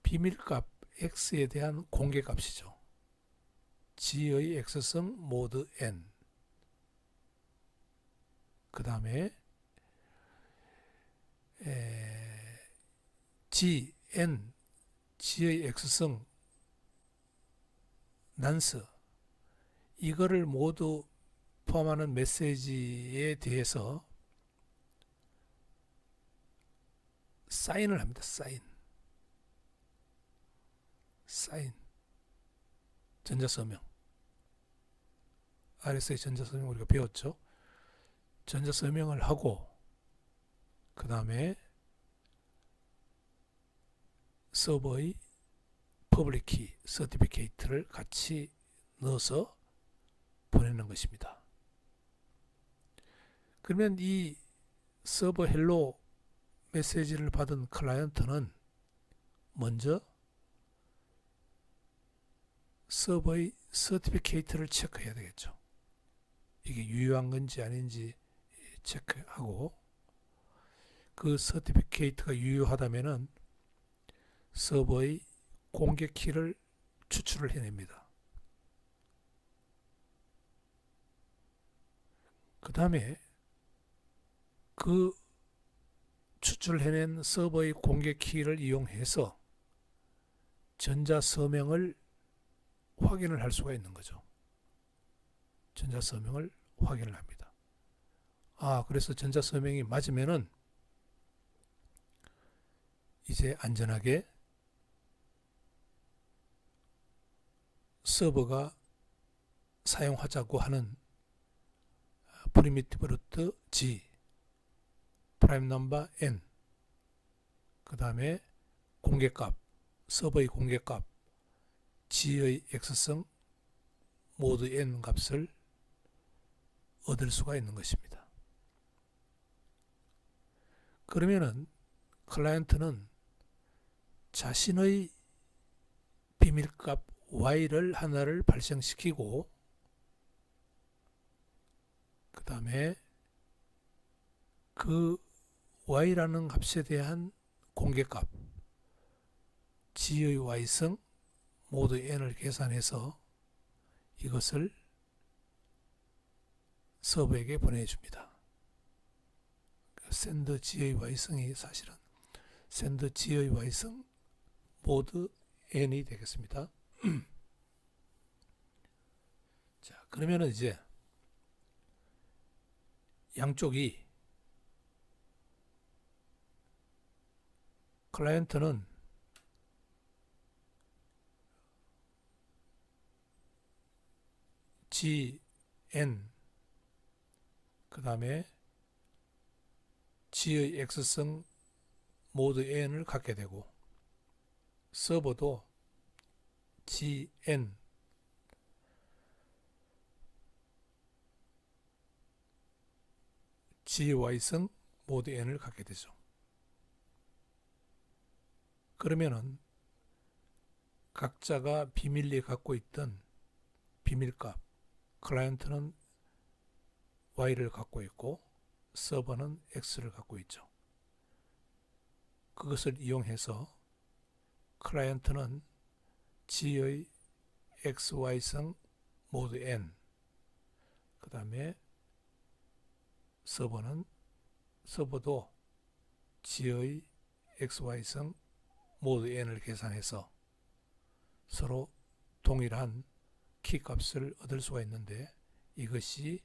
비밀값 X에 대한 공개값이죠. G의 X성 모드 N 그 다음에 GN G의 X성 난스 이거를 모두 포함하는 메시지에 대해서 사인을 합니다. 사인 전자서명 RSA 전자서명 우리가 배웠죠. 전자서명을 하고 그 다음에 서버의 퍼블릭 키 서티피케이트를 같이 넣어서 보내는 것입니다. 그러면 이 서버 헬로 메시지를 받은 클라이언트는 먼저 서버의 서티피케이트를 체크해야 되겠죠. 이게 유효한 건지 아닌지 체크하고 그 서티피케이트가 유효하다면은 서버의 공개 키를 추출을 해냅니다. 그 다음에 그 추출해낸 서버의 공개 키를 이용해서 전자서명을 확인을 할 수가 있는 거죠. 전자서명을 확인을 합니다. 그래서 전자서명이 맞으면은 이제 안전하게 서버가 사용하자고 하는 프리미티브 루트 G 프라임 넘버 N 그 다음에 공개값 서버의 공개값 G의 X성 모드 N 값을 얻을 수가 있는 것입니다. 그러면은 클라이언트는 자신의 비밀값 Y를 하나를 발생시키고 그 다음에 그 Y라는 값에 대한 공개값 G의 Y성 모드 N을 계산해서 이것을 서버에게 보내줍니다. send G의 Y성이 사실은 send G의 Y성 모드 N이 되겠습니다. 자, 그러면은 이제 양쪽이 클라이언트는 GN 그 다음에 G의 X성 모드 N을 갖게 되고 서버도 GN GY성 모드 N을 갖게 되죠. 그러면은 각자가 비밀리에 갖고 있던 비밀값, 클라이언트는 Y를 갖고 있고 서버는 X를 갖고 있죠. 그것을 이용해서 클라이언트는 G의 XY성 모드 N, 그 다음에 서버도 G의 XY성 모드 N을 계산해서 서로 동일한 키값을 얻을 수가 있는데 이것이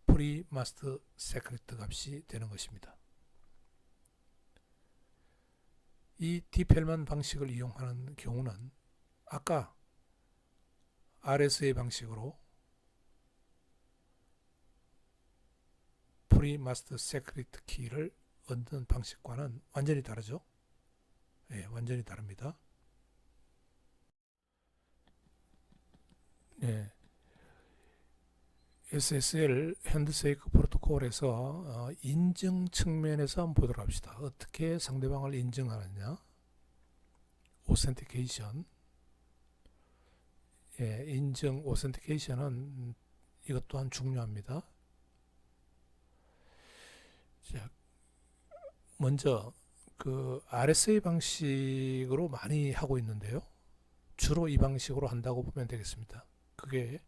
프리마스터 세크리트 값이 되는 것입니다. 이 디펠만 방식을 이용하는 경우는 아까 RSA 방식으로 프리마스터 세크리트 키를 얻는 방식과는 완전히 다르죠. 네, 완전히 다릅니다. 네. SSL 핸드쉐이크 프로토콜에서 인증 측면에서 한번 보도록 합시다. 어떻게 상대방을 인증하느냐. 오센티케이션. 예, 인증 오센티케이션은 이것 또한 중요합니다. 자, 먼저 그 RSA 방식으로 많이 하고 있는데요. 주로 이 방식으로 한다고 보면 되겠습니다. 그게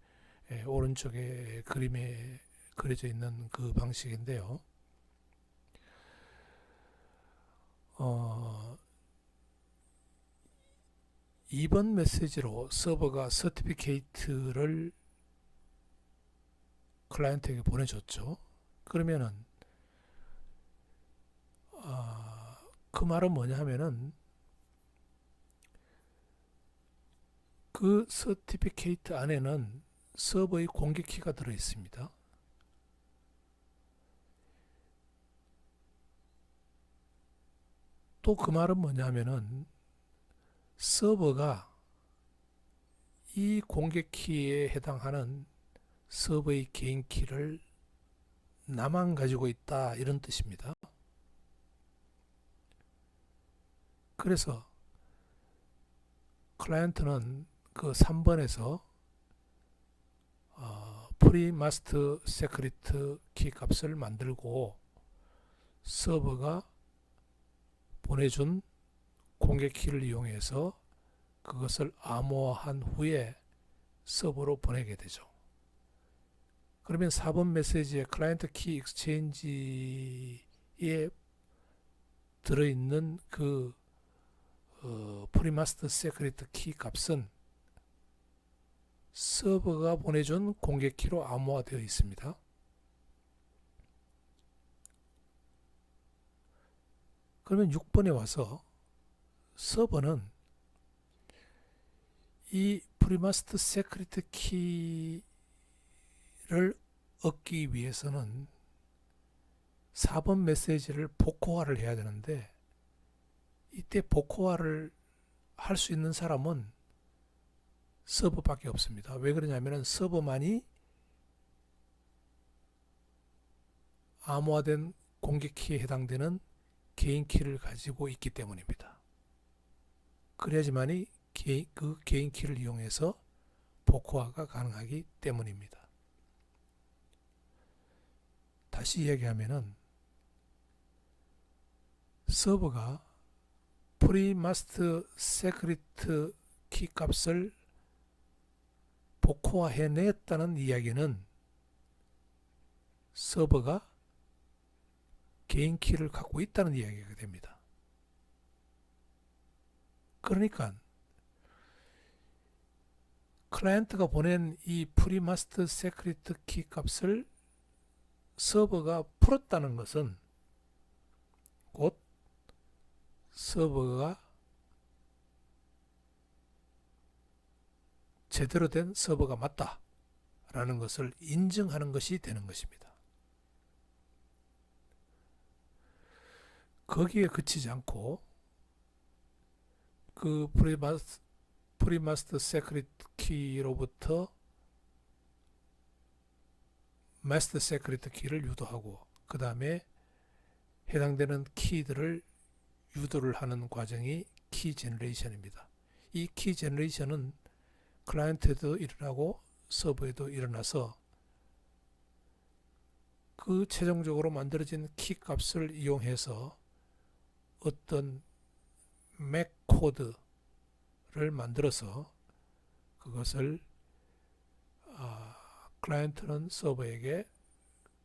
오른쪽에 그림에 그려져 있는 그 방식인데요. 이번 메시지로 서버가 서티피케이트를 클라이언트에게 보내줬죠. 그러면은 그 말은 뭐냐 하면은 그 서티피케이트 안에는 서버의 공개키가 들어 있습니다. 또 그 말은 뭐냐 하면은 서버가 이 공개키에 해당하는 서버의 개인 키를 나만 가지고 있다, 이런 뜻입니다. 그래서 클라이언트는 그 3번에서 프리마스터 세크리트 키 값을 만들고 서버가 보내준 공개 키를 이용해서 그것을 암호화한 후에 서버로 보내게 되죠. 그러면 4번 메시지의 클라이언트 키 익스체인지에 들어있는 그 프리마스터 세크리트 키 값은 서버가 보내준 공개키로 암호화되어 있습니다. 그러면 6번에 와서 서버는 이 프리마스터 세크리트 키를 얻기 위해서는 4번 메시지를 복호화를 해야 되는데 이때 복호화를 할 수 있는 사람은 서버밖에 없습니다. 왜 그러냐면 서버만이 암호화된 공개키에 해당되는 개인 키를 가지고 있기 때문입니다. 그래야지만이 그 개인 키를 이용해서 복호화가 가능하기 때문입니다. 다시 이야기하면은 서버가 프리마스터 세크리트 키 값을 복호화해냈다는 이야기는 서버가 개인 키를 갖고 있다는 이야기가 됩니다. 그러니까 클라이언트가 보낸 이 프리마스터 세크리트 키 값을 서버가 풀었다는 것은 곧 서버가 제대로 된 서버가 맞다라는 것을 인증하는 것이 되는 것입니다. 거기에 그치지 않고 그 프리마스터 세크리트 키로부터 마스터 세크리트 키를 유도하고 그 다음에 해당되는 키들을 유도를 하는 과정이 키 제너레이션입니다. 이 키 제너레이션은 클라이언트에도 일어나고 서버에도 일어나서 그 최종적으로 만들어진 키 값을 이용해서 어떤 맥 코드를 만들어서 그것을 클라이언트는 서버에게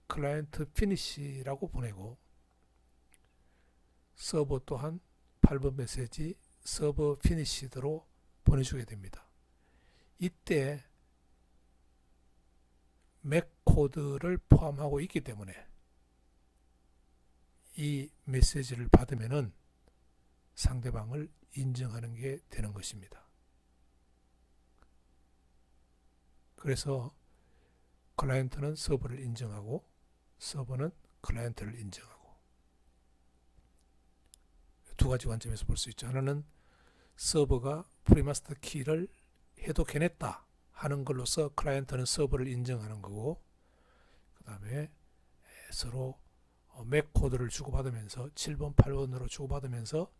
클라이언트 피니시라고 보내고, 서버 또한 8번 메시지 서버 피니시드로 보내주게 됩니다. 이때 맥 코드를 포함하고 있기 때문에 이 메시지를 받으면은 상대방을 인정하는 게 되는 것입니다. 그래서 클라이언트는 서버를 인정하고 서버는 클라이언트를 인정하고, 두 가지 관점에서 볼 수 있죠. 하나는 서버가 프리마스터 키를 해독해냈다 하는 걸로서 클라이언트는 서버를 인정하는 거고, 그 다음에 서로 맥 코드를 주고받으면서 7번, 8번으로 주고받으면서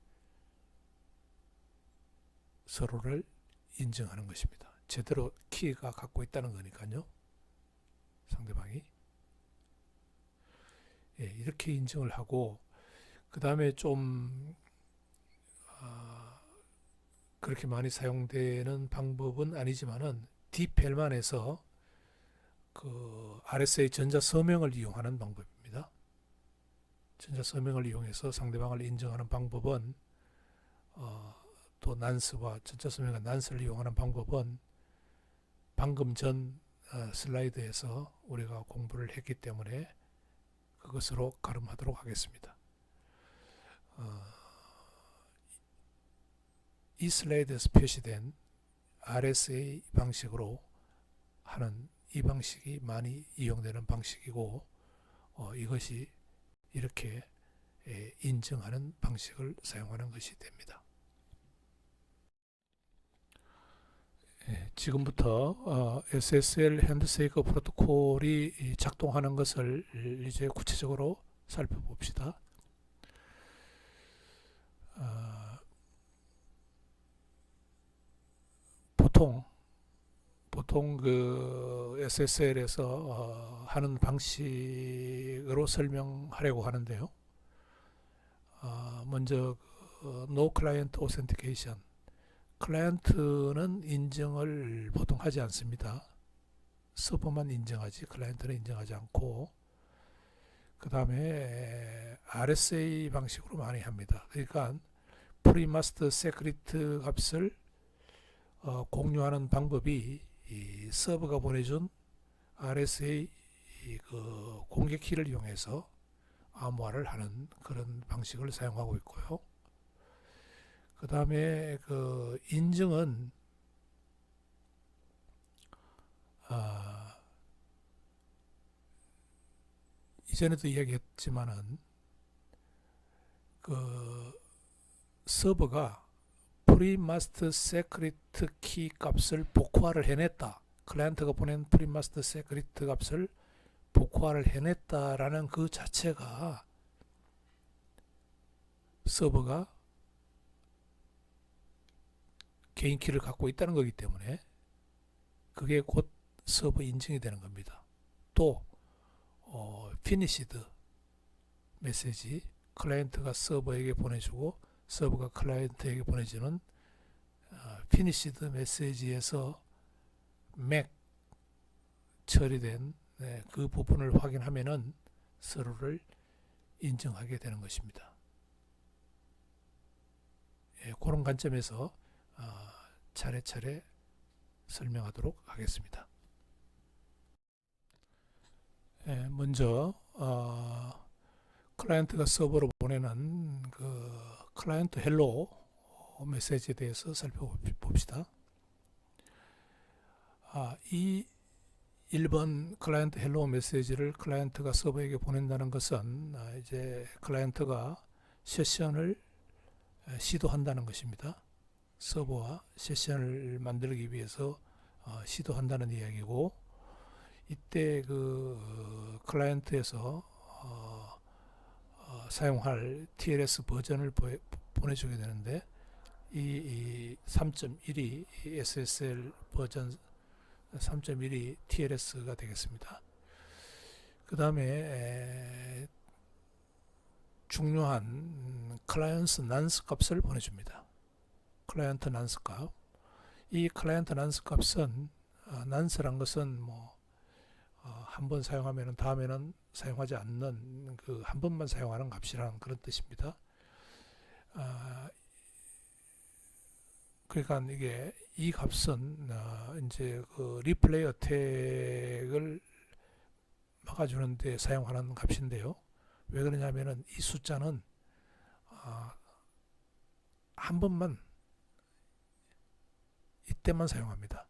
서로를 인정하는 것입니다. 제대로 키가 갖고 있다는 거니까요. 상대방이. 이렇게 인정을 하고, 그 다음에 좀 그렇게 많이 사용되는 방법은 아니지만은 디펠만에서 그 RSA 전자서명을 이용하는 방법입니다. 전자서명을 이용해서 상대방을 인정하는 방법은 또 난스와 전자서명과 난스를 이용하는 방법은 방금 전 슬라이드에서 우리가 공부를 했기 때문에 그것으로 가름하도록 하겠습니다. 이 슬라이드에서 표시된 RSA 방식으로 하는 이 방식이 많이 이용되는 방식이고, 이것이 이렇게 인정하는 방식을 사용하는 것이 됩니다. 지금부터 SSL 핸드쉐이크 프로토콜이 작동하는 것을 이제 구체적으로 살펴봅시다. 보통 그 SSL에서 하는 방식으로 설명하려고 하는데요. 먼저 No Client Authentication. 클라이언트는 인정을 보통 하지 않습니다. 서버만 인정하지 클라이언트는 인정하지 않고, 그 다음에 RSA 방식으로 많이 합니다. 그러니까 프리마스터 세크리트 값을 공유하는 방법이 이 서버가 보내준 RSA 그 공개 키를 이용해서 암호화를 하는 그런 방식을 사용하고 있고요. 그 다음에 그 인증은 이전에도 이야기했지만은 그 서버가 프리마스터 세크리트 키 값을 복호화를 해냈다. 클라이언트가 보낸 프리마스터 세크리트 값을 복호화를 해냈다라는 그 자체가 서버가 개인 키를 갖고 있다는 거기 때문에 그게 곧 서버 인증이 되는 겁니다. 또 피니시드 메시지, 클라이언트가 서버에게 보내주고 서버가 클라이언트에게 보내주는 피니시드 메시지에서 맥 처리된 그 부분을 확인하면은 서로를 인정하게 되는 것입니다. 그런 관점에서 차례차례 설명하도록 하겠습니다. 먼저 클라이언트가 서버로 보내는 그 클라이언트 헬로 메시지에 대해서 살펴봅시다. 이 1번 클라이언트 헬로 메시지를 클라이언트가 서버에게 보낸다는 것은 이제 클라이언트가 세션을 시도한다는 것입니다. 서버와 세션을 만들기 위해서 시도한다는 이야기고, 이때 그 클라이언트에서 사용할 TLS 버전을 보내주게 되는데, 이 3.1이 SSL 버전 3.1이 TLS가 되겠습니다. 그 다음에 중요한 클라이언트 난스 값을 보내줍니다. 클라이언트 난스 값. 이 클라이언트 난스 값은 난스란 것은 한 번 사용하면 다음에는 사용하지 않는 그 한 번만 사용하는 값이라는 그런 뜻입니다. 그러니까 이게 이 값은 이제 그 리플레이 어택을 막아주는 데 사용하는 값인데요. 왜 그러냐면은 이 숫자는 한 번만 이때만 사용합니다.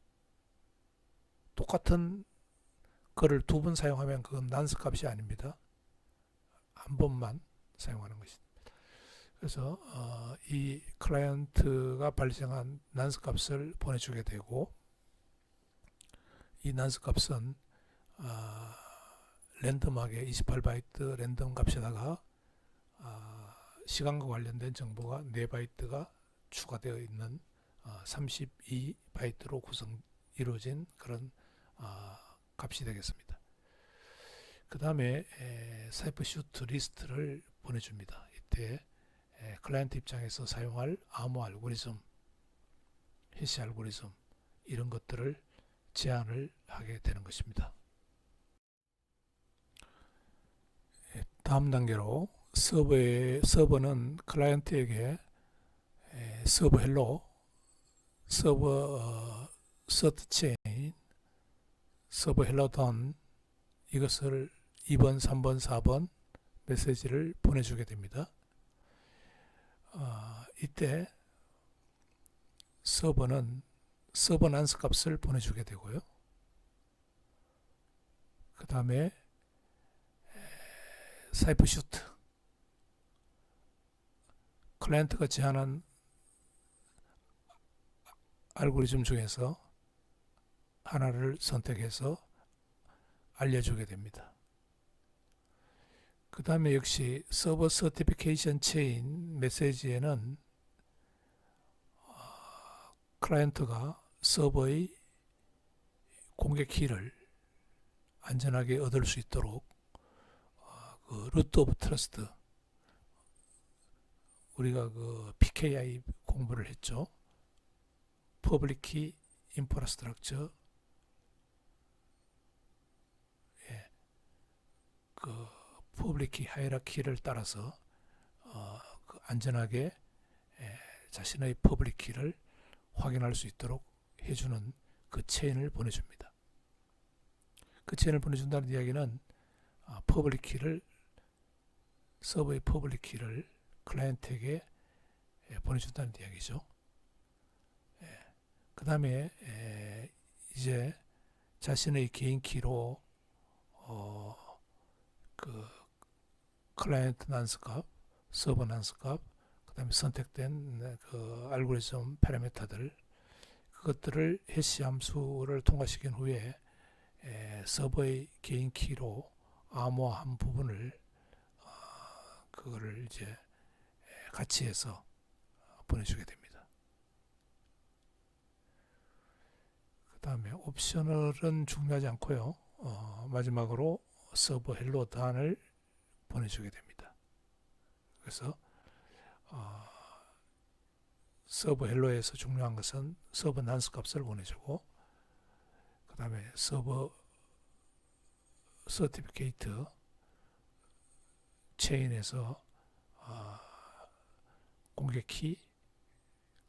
똑같은 거를 두 번 사용하면 그건 난스 값이 아닙니다. 한 번만 사용하는 것입니다. 그래서 이 클라이언트가 발생한 난스 값을 보내주게 되고, 이 난스 값은 랜덤하게 28바이트 랜덤 값에다가 시간과 관련된 정보가 4바이트가 추가되어 있는 32바이트로 이루어진 그런 값이 되겠습니다. 그 다음에 사이퍼슈트 리스트를 보내줍니다. 이때 클라이언트 입장에서 사용할 암호 알고리즘, 해시 알고리즘 이런 것들을 제안을 하게 되는 것입니다. 다음 단계로 서버는 클라이언트에게 서버 헬로, 서버 서트 체인, 서버 헬로 던 이것을 2번, 3번, 4번 메시지를 보내주게 됩니다. 이때 서버는 서버 난스 값을 보내주게 되고요. 그 다음에 사이퍼슈트, 클라이언트가 제안한 알고리즘 중에서 하나를 선택해서 알려주게 됩니다. 그 다음에 역시 서버 서티피케이션 체인 메시지에는 클라이언트가 서버의 공개 키를 안전하게 얻을 수 있도록 그 루트 오브 트러스트, 우리가 그 PKI 공부를 했죠. 퍼블릭 키 인프라스트럭처, 그 퍼블릭 키 하이라키를 따라서 그 안전하게 자신의 퍼블릭 키를 확인할 수 있도록 해주는 그 체인을 보내줍니다. 그 체인을 보내준다는 이야기는 퍼블릭 키를, 서버의 퍼블릭 키를 클라이언트에게 보내준다는 이야기죠. 그 다음에 이제 자신의 개인 키로 그 클라이언트 난스 값, 서버 난스 값, 그 다음에 선택된 그 알고리즘 파라미터들, 그것들을 해시 함수를 통과시킨 후에 서버의 개인 키로 암호화한 부분을 그거를 이제 같이 해서 보내주게 됩니다. 그 다음에 옵셔널은 중요하지 않고요. 마지막으로 서버 헬로 단을 보내주게 됩니다. 그래서 서버 헬로에서 중요한 것은 서버 난스 값을 보내주고, 그 다음에 서버 서티피케이트 체인에서 공개 키,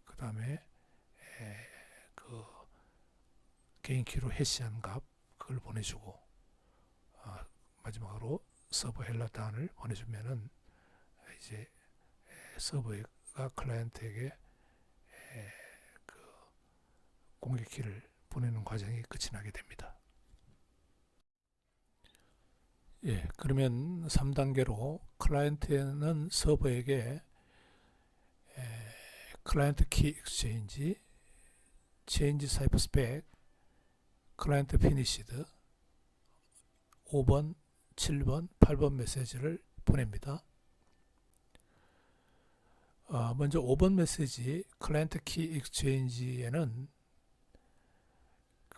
그 다음에 그 개인 키로 해시한 값 그걸 보내주고, 마지막으로 서버 헬로 단을 보내주면은 이제 서버가 클라이언트에게 그 공개 키를 보내는 과정이 끝이 나게 됩니다. 그러면 3단계로 클라이언트는 서버에게 클라이언트 키 익스체인지, 체인지 사이퍼 스펙, 클라이언트 피니시드 5번, 7번, 8번 메시지를 보냅니다. 먼저 5번 메시지 클라이언트 키 익스체인지에는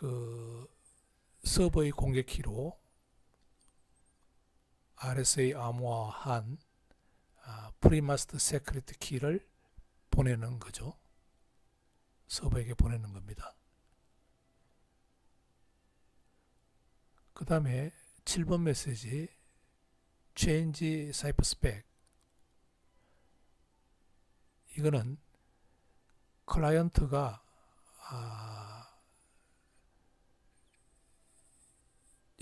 그 서버의 공개키로 RSA 암호화한 프리마스터 세크리트 키를 보내는 거죠. 서버에게 보내는 겁니다. 그 다음에 7번 메시지 Change Cipher Spec. 이거는 클라이언트가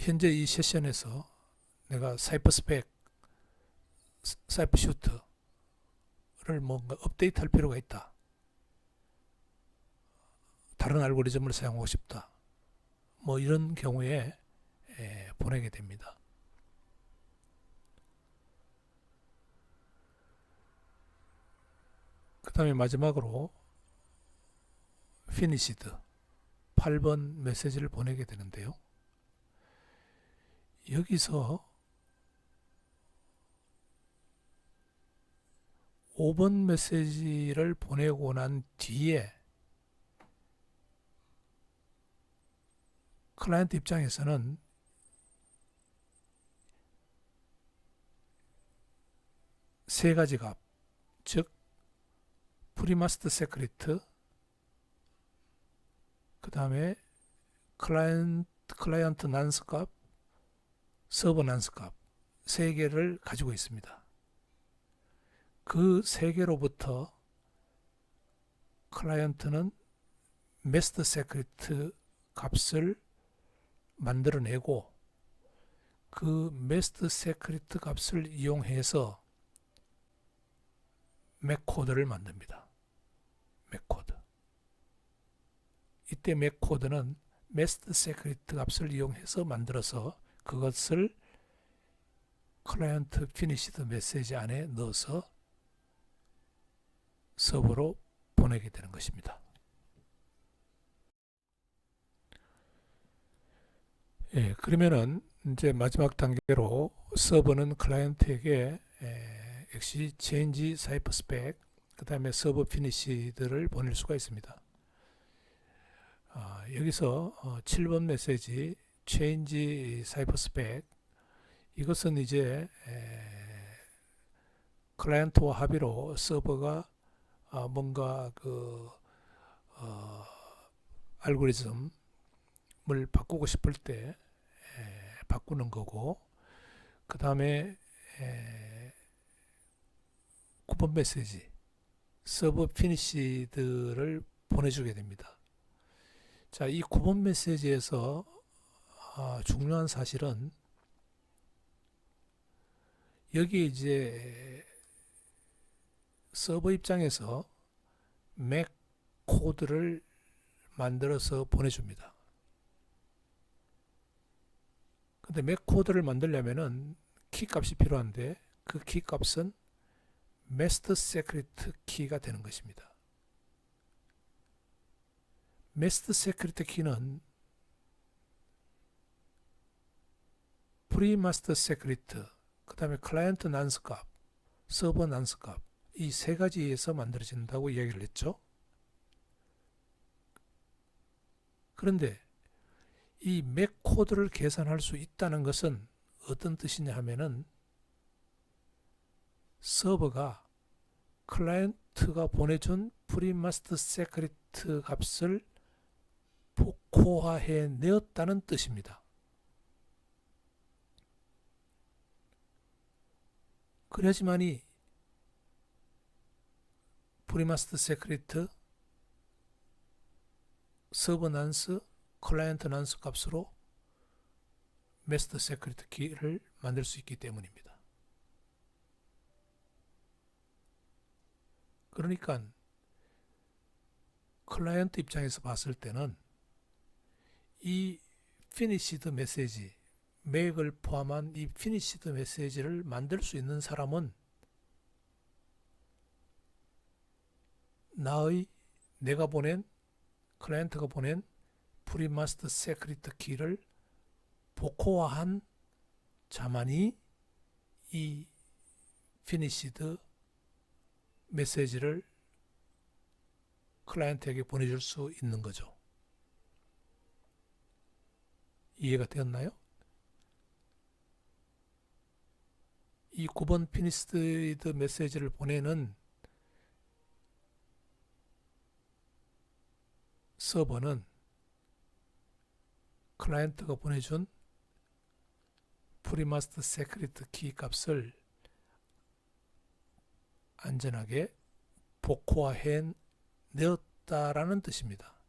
현재 이 세션에서 내가 사이퍼 스펙, 사이퍼 슈트를 뭔가 업데이트 할 필요가 있다. 다른 알고리즘을 사용하고 싶다. 뭐 이런 경우에 보내게 됩니다. 그 다음에 마지막으로 finished 8번 메시지를 보내게 되는데요. 여기서 5번 메시지를 보내고 난 뒤에 클라이언트 입장에서는 세 가지 값, 즉 프리마스터 세크리트, 그 다음에 클라이언트 난스 값, 서버 난스 값 세 개를 가지고 있습니다. 그 세 개로부터 클라이언트는 마스터 세크리트 값을 만들어내고 그 마스터 세크리트 값을 이용해서 맥 코드를 만듭니다. 맥 코드. 이때 맥 코드는 마스터 세크리트 값을 이용해서 만들어서 그것을 클라이언트 피니시드 메시지 안에 넣어서 서버로 보내게 되는 것입니다. 예, 그러면은 이제 마지막 단계로 서버는 클라이언트에게 역시 change cipher spec, 그 다음에 서버 피니시드를 보낼 수가 있습니다. 여기서 7번 메시지 change cipher spec, 이것은 이제 클라이언트와 합의로 서버가 뭔가 그 알고리즘을 바꾸고 싶을 때 바꾸는 거고, 그 다음에 9번 메시지 서버 피니시드를 보내주게 됩니다. 자, 이 9번 메시지에서 중요한 사실은 여기 이제 서버 입장에서 맥 코드를 만들어서 보내줍니다. 근데 맥 코드를 만들려면은 키 값이 필요한데 그 키 값은 마스터 세크리트 키가 되는 것입니다. 마스터 세크리트 키는 프리마스터 세크리트, 그 다음에 클라이언트 난스 값, 서버 난스 값, 이 세 가지에서 만들어진다고 이야기를 했죠. 그런데 이 맥 코드를 계산할 수 있다는 것은 어떤 뜻이냐 하면은 서버가 클라이언트가 보내준 프리마스터 세크리트 값을 복호화해 내었다는 뜻입니다. 그래야지만이 프리마스터 세크리트, 서버 난스, 클라이언트 난스 값으로 마스터 세크리트 키를 만들 수 있기 때문입니다. 그러니까 클라이언트 입장에서 봤을 때는 이 finished 메시지, 맥을 포함한 이 finished 메시지를 만들 수 있는 사람은 내가 보낸, 클라이언트가 보낸 프리마스터 세크리트 키를 복호화한 자만이 이 finished 메시지를 클라이언트에게 보내줄 수 있는 거죠. 이해가 되었나요? 이 9번 finished 메시지를 보내는 서버는 클라이언트가 보내준 프리마스터 세크리트 키 값을 안전하게 복호화해 내었다라는 뜻입니다.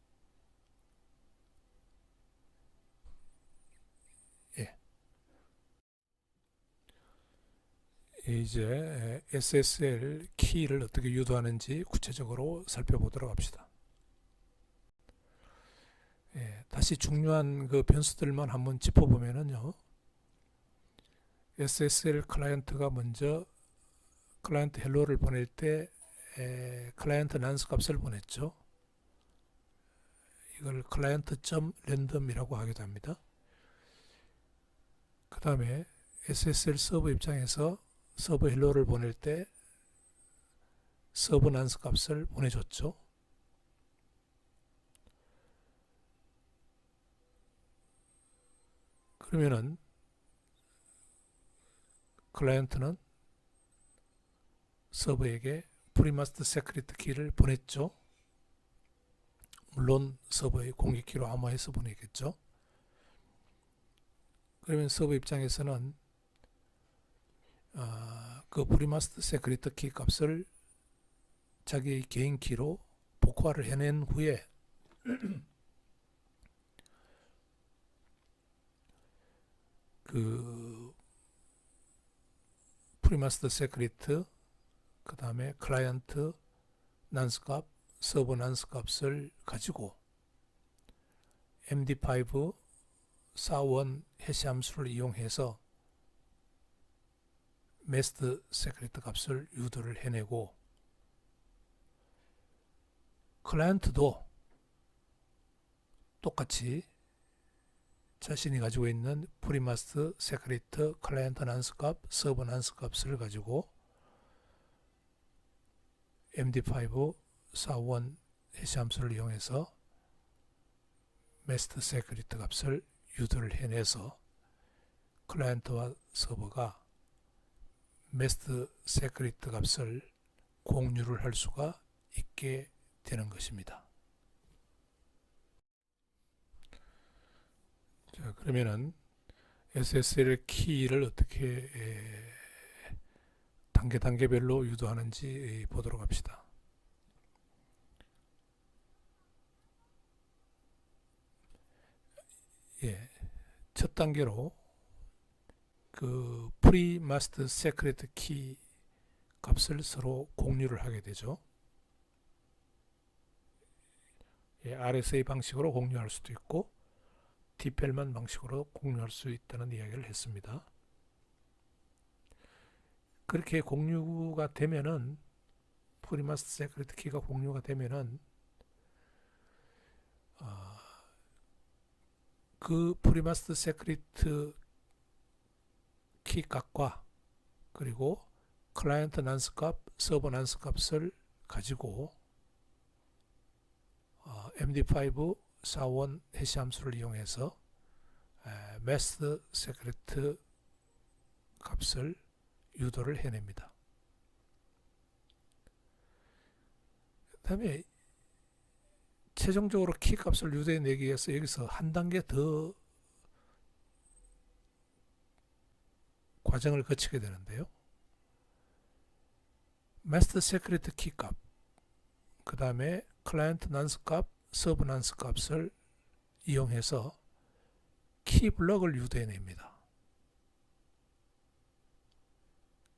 예. 이제 SSL 키를 어떻게 유도하는지 구체적으로 살펴보도록 합시다. 예, 다시 중요한 그 변수들만 한번 짚어보면은요. SSL 클라이언트가 먼저 클라이언트 헬로를 보낼 때 클라이언트 난스 값을 보냈죠. 이걸 클라이언트.랜덤이라고 하기도 합니다. 그 다음에 SSL 서버 입장에서 서버 헬로를 보낼 때 서버 난스 값을 보내줬죠. 그러면은 클라이언트는 서버에게 프리마스터 세크리트 키를 보냈죠. 물론 서버의 공개키로 암호해서 보내겠죠. 그러면 서버 입장에서는 그 프리마스터 세크리트 키 값을 자기의 개인 키로 복호화를 해낸 후에 그 프리마스터 세크리트 그 다음에 클라이언트 난스 값, 서버 난스 값을 가지고 MD5 41 해시 함수를 이용해서 메스트 세크리트 값을 유도를 해내고 클라이언트도 똑같이 자신이 가지고 있는 프리마스터 세크리트 클라이언트 난스 값, 서버 난스 값을 가지고 MD5 41 해시 함수를 이용해서 메스트 세크리트 값을 유도를 해내서 클라이언트와 서버가 메스트 세크리트 값을 공유를 할 수가 있게 되는 것입니다. 자, 그러면은 SSL 키를 어떻게 단계별로 유도하는지 보도록 합시다. 예, 첫 단계로 그 프리마스터 세크리트 키 값을 서로 공유를 하게 되죠. 예, RSA 방식으로 공유할 수도 있고 디펠만 방식으로 공유할 수 있다는 이야기를 했습니다. 그렇게 공유가 되면은 프리마스터 세크리트 키가 공유가 되면은 그 프리마스터 세크리트 키 값과 그리고 클라이언트 난스 값, 서버 난스 값을 가지고 MD5 41 해시 함수를 이용해서 메스트 세크리트 값을 유도를 해냅니다. 그 다음에 최종적으로 키 값을 유도해내기 위해서 여기서 한 단계 더 과정을 거치게 되는데요. 마스터 세크리트 키 값, 그 다음에 클라이언트 난스 값, 서버 난스 값을 이용해서 키 블럭을 유도해냅니다.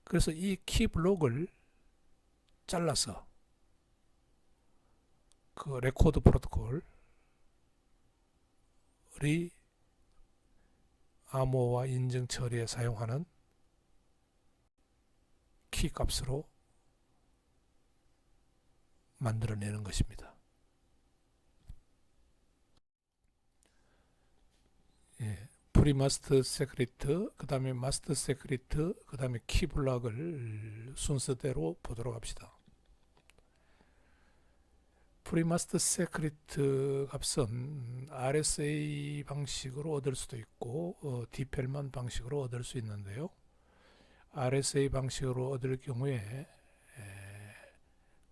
그래서 이 키 블록을 잘라서 그 레코드 프로토콜이 암호화 인증 처리에 사용하는 키 값으로 만들어내는 것입니다. 예, 프리마스터 세크리트, 그 다음에 마스터 세크리트, 그 다음에 키 블록을 순서대로 보도록 합시다. 프리마스터 세크리트 값은 RSA 방식으로 얻을 수도 있고 디펠만 방식으로 얻을 수 있는데요. RSA 방식으로 얻을 경우에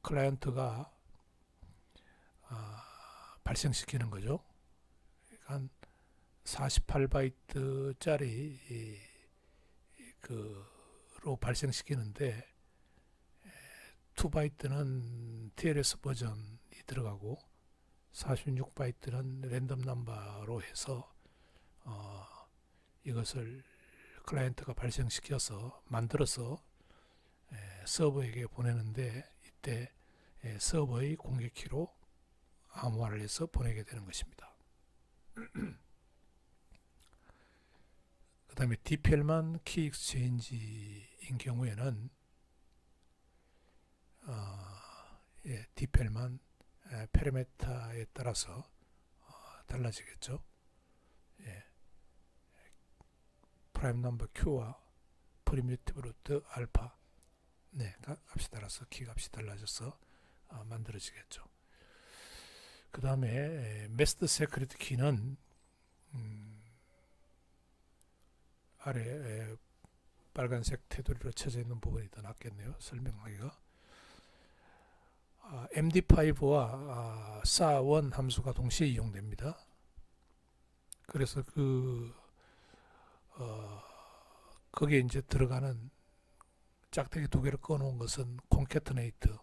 클라이언트가 발생시키는 거죠. 한 48바이트짜리 그로 발생시키는데 2바이트는 TLS 버전이 들어가고 46바이트는 랜덤 넘버로 해서 이것을 클라이언트가 발생시켜서 만들어서 서버에게 보내는데 이때 서버의 공개키로 암호화를 해서 보내게 되는 것입니다. 그 다음에 DPL만 키 익스체인지인 경우에는 DPL만 페르메타에 따라서 달라지겠죠. 프라임 넘버 Q와 프리미티브 루트 알파 값이 따라서 키 값이 달라져서 만들어지겠죠. 그 다음에 메스터 세크리트 키는 아래 빨간색 테두리로 쳐져 있는 부분이 더 낫겠네요. 설명하기가. MD5와 SHA-1 함수가 동시에 이용됩니다. 그래서 거기에 이제 들어가는 짝대기 두 개를 꺼놓은 것은 concatenate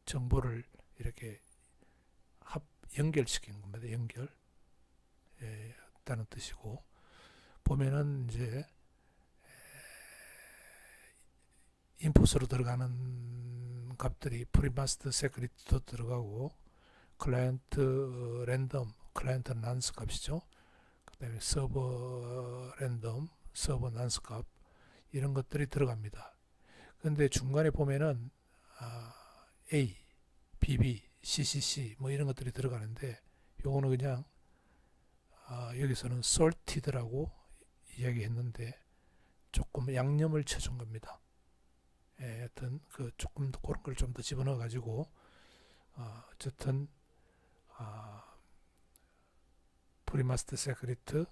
정보를 이렇게 연결시킨 겁니다. 연결했다는 뜻이고, 보면은 이제 인풋으로 들어가는 값들이 프리마스터 세크리트도 들어가고 클라이언트 랜덤, 클라이언트 난스 값이죠. 그 다음에 서버 랜덤, 서버 난스 값 이런 것들이 들어갑니다. 그런데 중간에 보면은 A, BB, CCC 뭐 이런 것들이 들어가는데 요거는 그냥 여기서는 sorted라고 이야기했는데 조금 양념을 쳐준 겁니다. 하여튼 조금 더 그런 걸 좀 더 집어넣어 가지고 어쨌든 프리마스터 세크리트,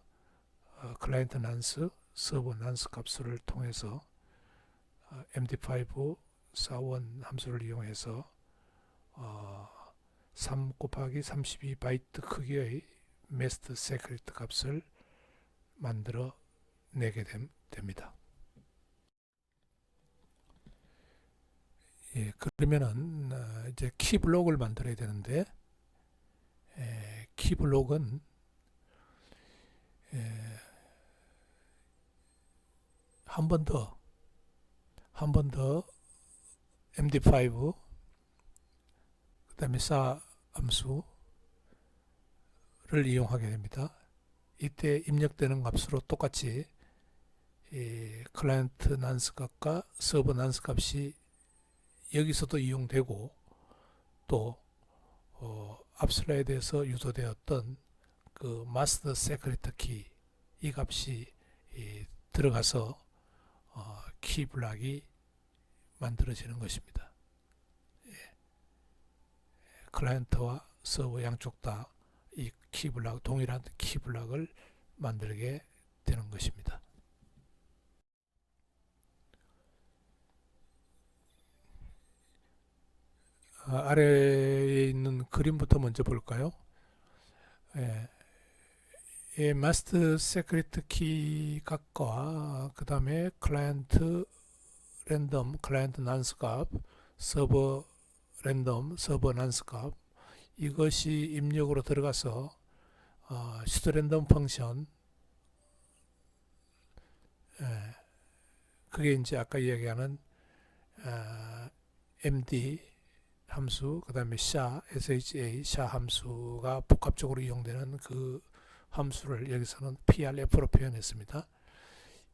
클라이언트 난스, 서버 난스 값을 통해서 MD5, SHA-1 함수를 이용해서 3 곱하기 32바이트 크기의 메스터 세크리트 값을 만들어 내게 됩니다. 그러면은 이제 키 블록을 만들어야 되는데 키 블록은 한 번 더 MD5 그 다음에 SHA 함수를 이용하게 됩니다. 이때 입력되는 값으로 똑같이 클라이언트 난스 값과 서버 난스 값이 여기서도 이용되고 또 앞 슬라이드에서 유도되었던 그 마스터 세크리트 키 이 값이 들어가서 키 블록이 만들어지는 것입니다. 클라이언트와 서버 양쪽 다 이 키 블록, 동일한 키 블록을 만들게 되는 것입니다. 아래에 있는 그림부터 먼저 볼까요? 마스터 세크리트 키 값과 그 다음에 클라이언트 랜덤, 클라이언트 난스 값, 서버 랜덤, 서버 난스 값 이것이 입력으로 들어가서 슈도 랜덤 펑션 그게 이제 아까 이야기하는 MD 함수, 그 다음에 SHA 함수가 복합적으로 이용되는 그 함수를 여기서는 PRF로 표현했습니다.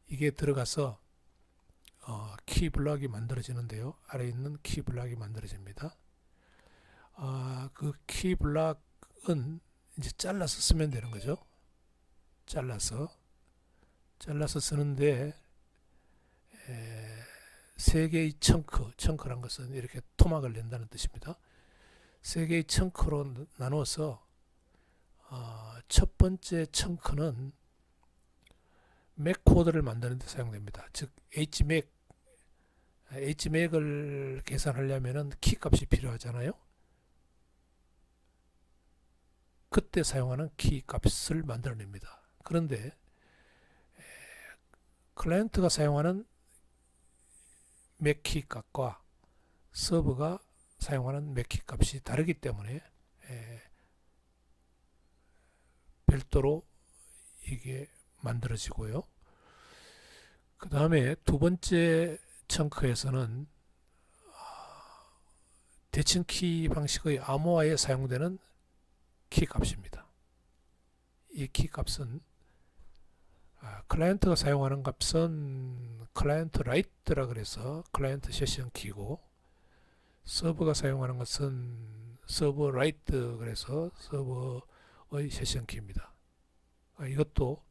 이게 들어가서 키 블록이 만들어지는데요. 아래에 있는 키 블록이 만들어집니다. 그 키 블록은 이제 잘라서 쓰면 되는 거죠. 잘라서 쓰는데 세 개의 청크란 것은 이렇게 토막을 낸다는 뜻입니다. 세 개의 청크로 나누어서 첫 번째 청크는 맥 코드를 만드는 데 사용됩니다. 즉 HMAC을 계산하려면 키 값이 필요하잖아요. 그때 사용하는 키 값을 만들어냅니다. 그런데 클라이언트가 사용하는 맥 키 값과 서버가 사용하는 맥 키 값이 다르기 때문에 별도로 이게 만들어지고요. 그 다음에 두 번째 청크에서는 대칭 키 방식의 암호화에 사용되는 키 값입니다. 이 키 값은 클라이언트가 사용하는 값은 클라이언트 라이트라 그래서 클라이언트 세션 키고, 서버가 사용하는 것은 서버 라이트 그래서 서버의 세션 키입니다. 이것도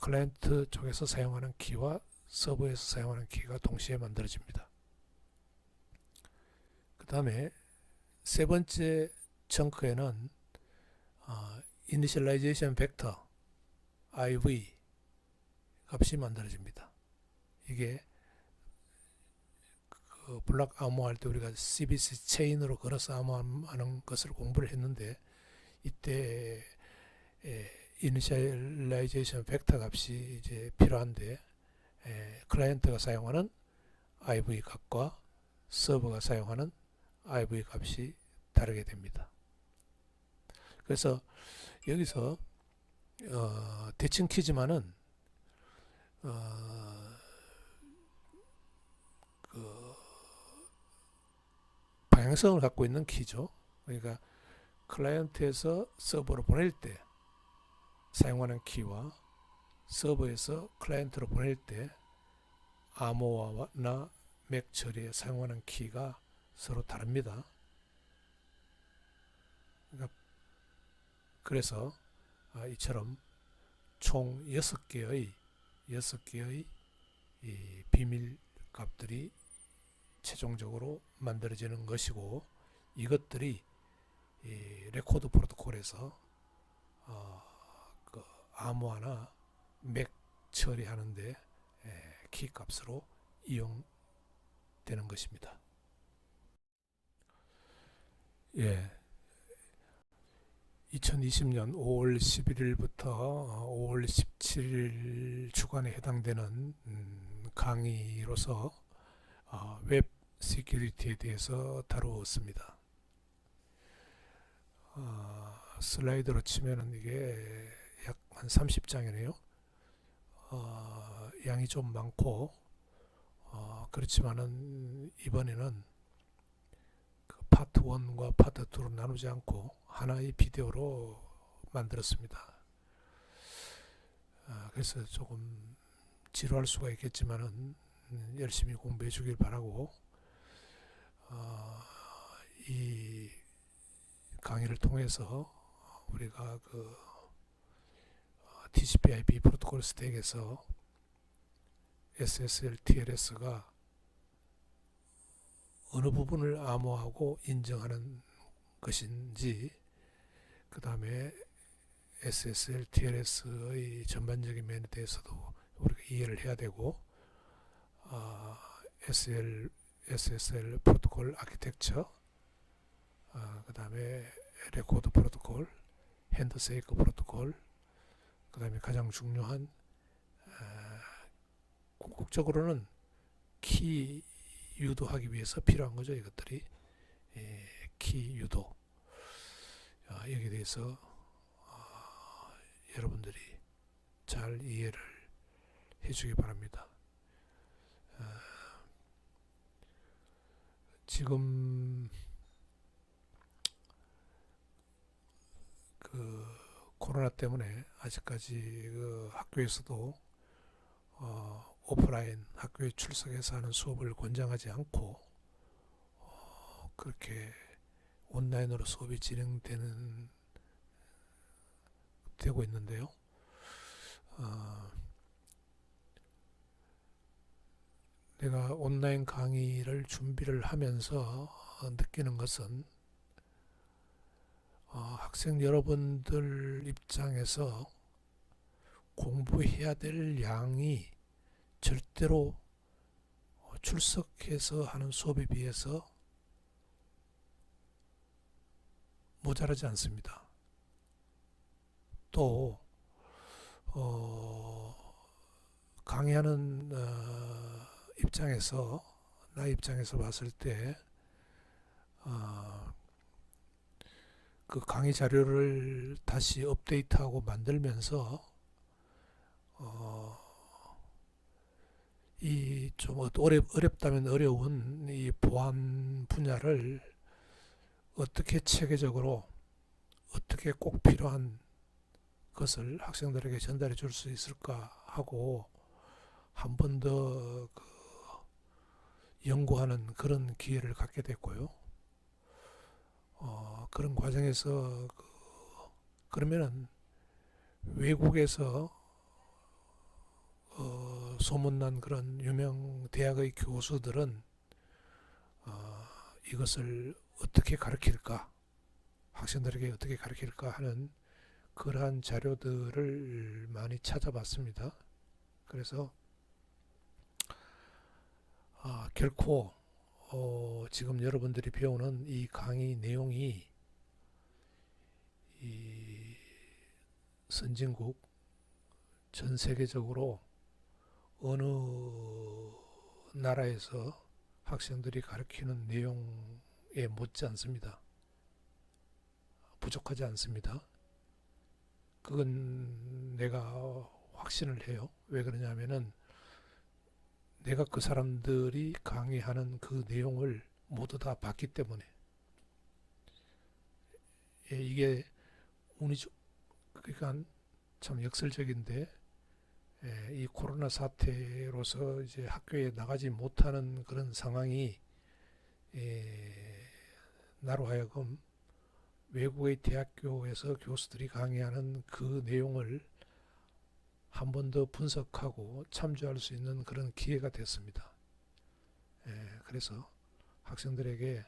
클라이언트 쪽에서 사용하는 키와 서버에서 사용하는 키가 동시에 만들어집니다. 그 다음에 세 번째 청크에는 Initialization Vector IV 값이 만들어집니다. 이게 그 블록 암호할 때 우리가 CBC 체인으로 걸어서 암호하는 것을 공부를 했는데, 이때 Initialization Vector 값이 이제 필요한데, 클라이언트가 사용하는 IV 값과 서버가 사용하는 IV 값이 다르게 됩니다. 그래서 여기서 대칭 키지만은 그 방향성을 갖고 있는 키죠. 그러니까 클라이언트에서 서버로 보낼 때 사용하는 키와 서버에서 클라이언트로 보낼 때 암호화나 맥 처리에 사용하는 키가 서로 다릅니다. 그래서 이처럼 총 6개의 이 비밀 값들이 최종적으로 만들어지는 것이고, 이것들이 이 레코드 프로토콜에서 그 암호화나 맥 처리하는데 키 값으로 이용되는 것입니다. 예. 2020년 5월 11일부터 5월 17일 주간에 해당되는 강의로서 웹 시큐리티에 대해서 다루었습니다. 슬라이드로 치면은 이게 약 한 30장이네요. 양이 좀 많고, 그렇지만은 이번에는 그 파트 1과 파트 2로 나누지 않고 하나의 비디오로 만들었습니다. 그래서 조금 지루할 수가 있겠지만은 열심히 공부해 주길 바라고, 이 강의를 통해서 우리가 그 TCP/IP 프로토콜 스택에서 SSL, TLS가 어느 부분을 암호하고 인정하는 것인지, 그 다음에 SSL, TLS의 전반적인 면에 대해서도 우리가 이해를 해야 되고, SSL 프로토콜 아키텍처, 그 다음에 레코드 프로토콜, 핸드세이크 프로토콜, 그 다음에 가장 중요한 궁극적으로는 키 유도하기 위해서 필요한 거죠. 이것들이 키 유도. 여기에 대해서 여러분들이 잘 이해를 해주기 바랍니다. 지금 그 코로나 때문에 아직까지 그 학교에서도 오프라인 학교에 출석해서 하는 수업을 권장하지 않고 그렇게 온라인으로 수업이 되고 있는데요. 내가 온라인 강의를 준비를 하면서 느끼는 것은 학생 여러분들 입장에서 공부해야 될 양이 절대로 출석해서 하는 수업에 비해서 모자라지 않습니다. 또 강의하는 입장에서 나 입장에서 봤을 때 그 강의 자료를 다시 업데이트하고 만들면서 이 좀 어렵다면 어려운 이 보안 분야를 어떻게 체계적으로 어떻게 꼭 필요한 것을 학생들에게 전달해 줄 수 있을까 하고 한 번 더 연구하는 그런 기회를 갖게 됐고요. 그런 과정에서 그러면은 외국에서 소문난 그런 유명 대학의 교수들은 이것을 어떻게 가르칠까, 학생들에게 어떻게 가르칠까 하는 그러한 자료들을 많이 찾아봤습니다. 그래서 결코 지금 여러분들이 배우는 이 강의 내용이 이 선진국 전 세계적으로 어느 나라에서 학생들이 가르치는 내용에 못지 않습니다. 부족하지 않습니다. 그건 내가 확신을 해요. 왜 그러냐면은 내가 그 사람들이 강의하는 그 내용을 모두 다 봤기 때문에. 이게 운이 그러니까 참 역설적인데, 이 코로나 사태로서 이제 학교에 나가지 못하는 그런 상황이 나로 하여금 외국의 대학교에서 교수들이 강의하는 그 내용을 한 번 더 분석하고 참조할 수 있는 그런 기회가 됐습니다. 그래서 학생들에게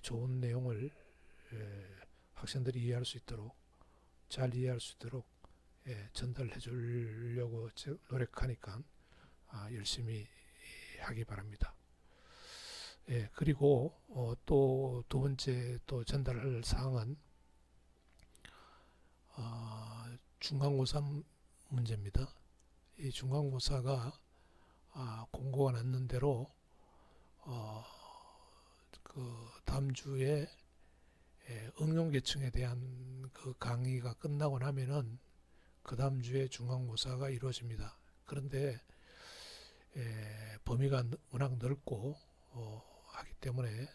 좋은 내용을 학생들이 이해할 수 있도록, 잘 이해할 수 있도록 전달해 주려고 노력하니까 열심히 하기 바랍니다. 그리고 또 두 번째 또 전달할 사항은 중간고사 문제입니다. 이 중간고사가 공고가 났는 대로 그 다음 주에 응용계층에 대한 그 강의가 끝나고 나면은 그 다음 주에 중간고사가 이루어집니다. 그런데 범위가 워낙 넓고 하기 때문에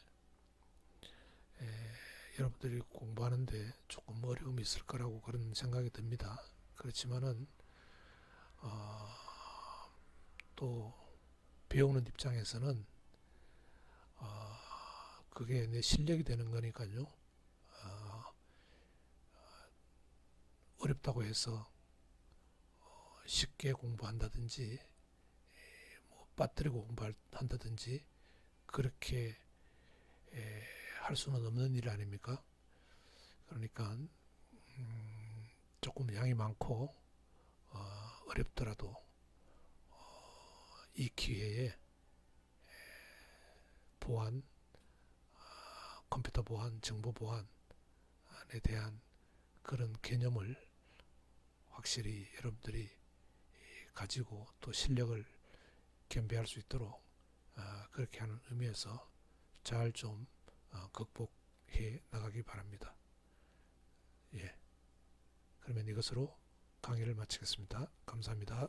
여러분들이 공부하는데 조금 어려움이 있을 거라고 그런 생각이 듭니다. 그렇지만은 또 배우는 입장에서는 그게 내 실력이 되는 거니까요. 어렵다고 해서 쉽게 공부한다든지 뭐 빠뜨리고 공부한다든지 그렇게 할 수는 없는 일 아닙니까? 그러니까 조금 양이 많고 어렵더라도 이 기회에 보안, 컴퓨터 보안, 정보 보안에 대한 그런 개념을 확실히 여러분들이 가지고 또 실력을 겸비할 수 있도록 그렇게 하는 의미에서 잘 좀 극복해 나가기 바랍니다. 그러면 이것으로 강의를 마치겠습니다. 감사합니다.